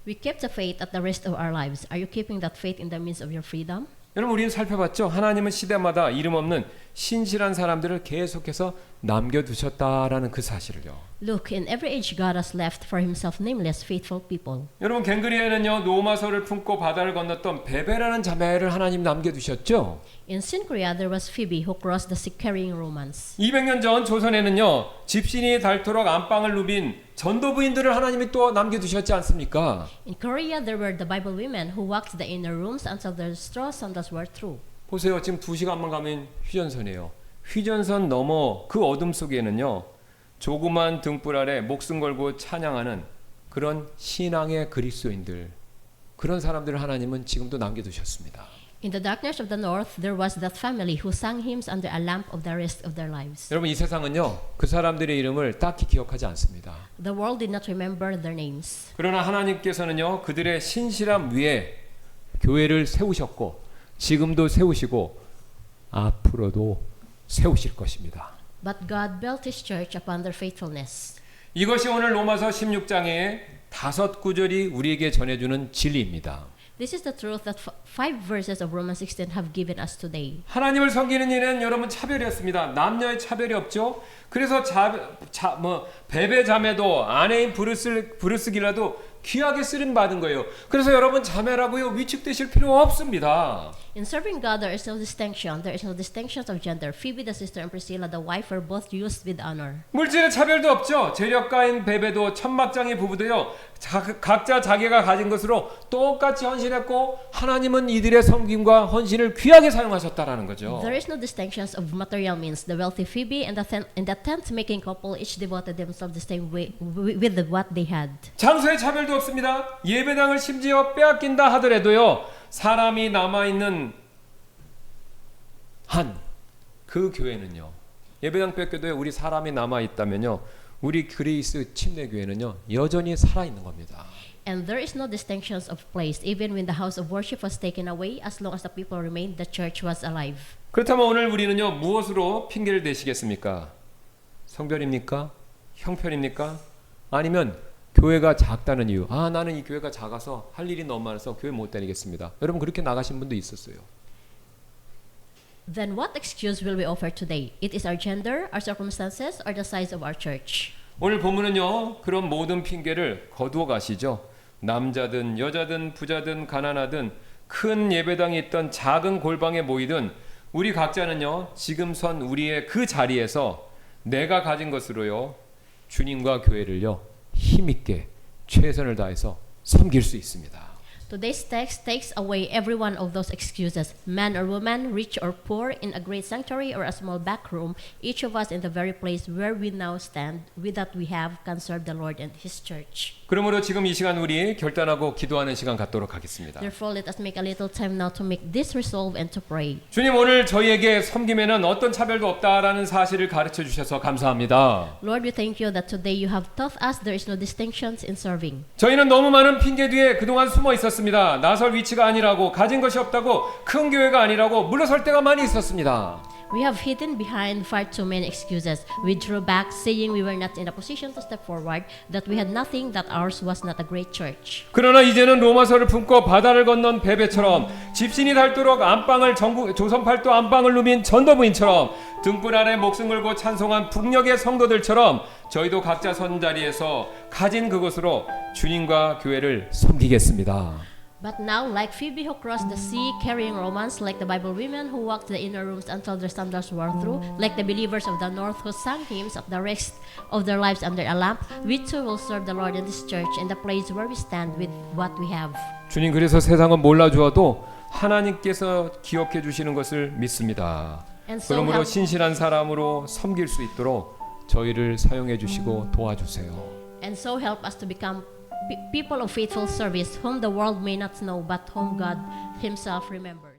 We kept the faith at the rest of our lives. Are you keeping that faith in the midst of your freedom? 여러분 우리는 살펴봤죠. 하나님은 시대마다 이름 없는 신실한 사람들을 계속해서 남겨두셨다라는 그 사실을요. Look, in every age God has left for himself nameless, faithful people. 여러분 갱그리에는요 노마서를 품고 바다를 건넜던 베베라는 자매를 하나님 남겨두셨죠. In Synchrea, there was Phoebe who crossed the sea carrying Romans. 200년 전 조선에는요 집신이 닳도록 안방을 누빈 전도부인들을 하나님이 또 남겨두셨지 않습니까? In Korea, there were the Bible women who walked the inner rooms until their straw sandals were through. 보세요. 지금 2시간만 가면 휴전선이에요. 휴전선 너머 그 어둠 속에는요. 조그만 등불 아래 목숨 걸고 찬양하는 그런 신앙의 그리스도인들, 그런 사람들을 하나님은 지금도 남겨두셨습니다. In the darkness of the north, there was that family who sang hymns under a lamp of the rest of their lives. 여러분 이 세상은요. 그 사람들의 이름을 딱히 기억하지 않습니다. The world did not remember their names. 그러나 하나님께서는요. 그들의 신실함 위에 교회를 세우셨고 지금도 세우시고 앞으로도 세우실 것입니다. But God built His church upon their faithfulness. 이것이 오늘 로마서 16장의 5구절이 우리에게 전해주는 진리입니다. This is the truth that five verses of Romans 16 have given us today. 하나님을 섬기는 일은 여러분 차별이 없습니다. 남녀의 차별이 없죠. 그래서 베베 자매도 아내인 부르스기라도 귀하게 쓰임 받은 거예요. 그래서 여러분 자매라고요 위축되실 필요 없습니다. In serving God, there is no distinction. There is no distinctions of gender. Phoebe, the sister, and Priscilla, the wife, were both used with honor. 물질의 차별도 없죠. 재력가인 베베도 천막장의 부부도요. 각자 자기가 가진 것으로 똑같이 헌신했고 하나님은 이들의 섬김과 헌신을 귀하게 사용하셨다라는 거죠. There is no distinctions of material means. The wealthy Phoebe and the tent-making couple each devoted themselves the same way with what they had. 장소의 차별도 없습니다. 예배당을 심지어 빼앗긴다 하더라도요. 사람이 남아있는 한 그 교회는요. 예배당 뺏겨도 우리 사람이 남아있다면요. 우리 그리스 침례교회는요. 여전히 살아있는 겁니다. And there is no distinctions of place. Even when the house of worship was taken away, as long as the people remained, the church was alive. 그렇다면 오늘 우리는요. 무엇으로 핑계를 대시겠습니까? 성별입니까? 형편입니까? 아니면 교회가 작다는 이유. 나는 이 교회가 작아서 할 일이 너무 많아서 교회 못 다니겠습니다. 여러분 그렇게 나가신 분도 있었어요. Then what excuse will we offer today? It is our gender, our circumstances, or the size of our church. 오늘 본문은요. 그런 모든 핑계를 거두어 가시죠. 남자든 여자든 부자든 가난하든 큰 예배당에 있던 작은 골방에 모이든 우리 각자는요. 지금 선 우리의 그 자리에서 내가 가진 것으로요. 주님과 교회를요. 힘있게 최선을 다해서 섬길 수 있습니다. Today's text takes away every one of those excuses. Man or woman, rich or poor, in a great sanctuary or a small back room, each of us in the very place where we now stand, with that we have, can serve the Lord and His church. 그러므로 지금 이 시간 우리 결단하고 기도하는 시간 갖도록 하겠습니다. Therefore, let us make a little time now to make this resolve and to pray. 주님 오늘 저희에게 섬김에는 어떤 차별도 없다라는 사실을 가르쳐 주셔서 감사합니다. Lord, we thank you that today you have taught us there is no distinctions in serving. 저희는 너무 많은 핑계 뒤에 그동안 숨어 있었습니다. 나설 위치가 아니라고, 가진 것이 없다고, 큰 교회가 아니라고 물러설 때가 많이 있었습니다. We have hidden behind far too many excuses. We drew back, saying we were not in a position to step forward, that we had nothing, that ours was not a great church. 그러나 이제는 로마서를 품고 바다를 건넌 베베처럼 집신이 닳도록 안방을 조선 팔도 안방을 누빈 전도부인처럼 등불 아래 목숨 걸고 찬송한 북녘의 성도들처럼 저희도 각자 선 자리에서 가진 그것으로 주님과 교회를 섬기겠습니다. But now, like Phoebe who crossed the sea carrying Romans, like the Bible women who walked the inner rooms until their sandals were through, like the believers of the north who sang hymns at the rest of their lives under a lamp, we too will serve the Lord in this church in the place where we stand with what we have. 주님 그래서 세상은 몰라주어도 하나님께서 기억해 주시는 것을 믿습니다. 그러므로 신실한 사람으로 섬길 수 있도록 저희를 사용해 주시고 도와주세요. And so help us to become people of faithful service, whom the world may not know, but whom God Himself remembers.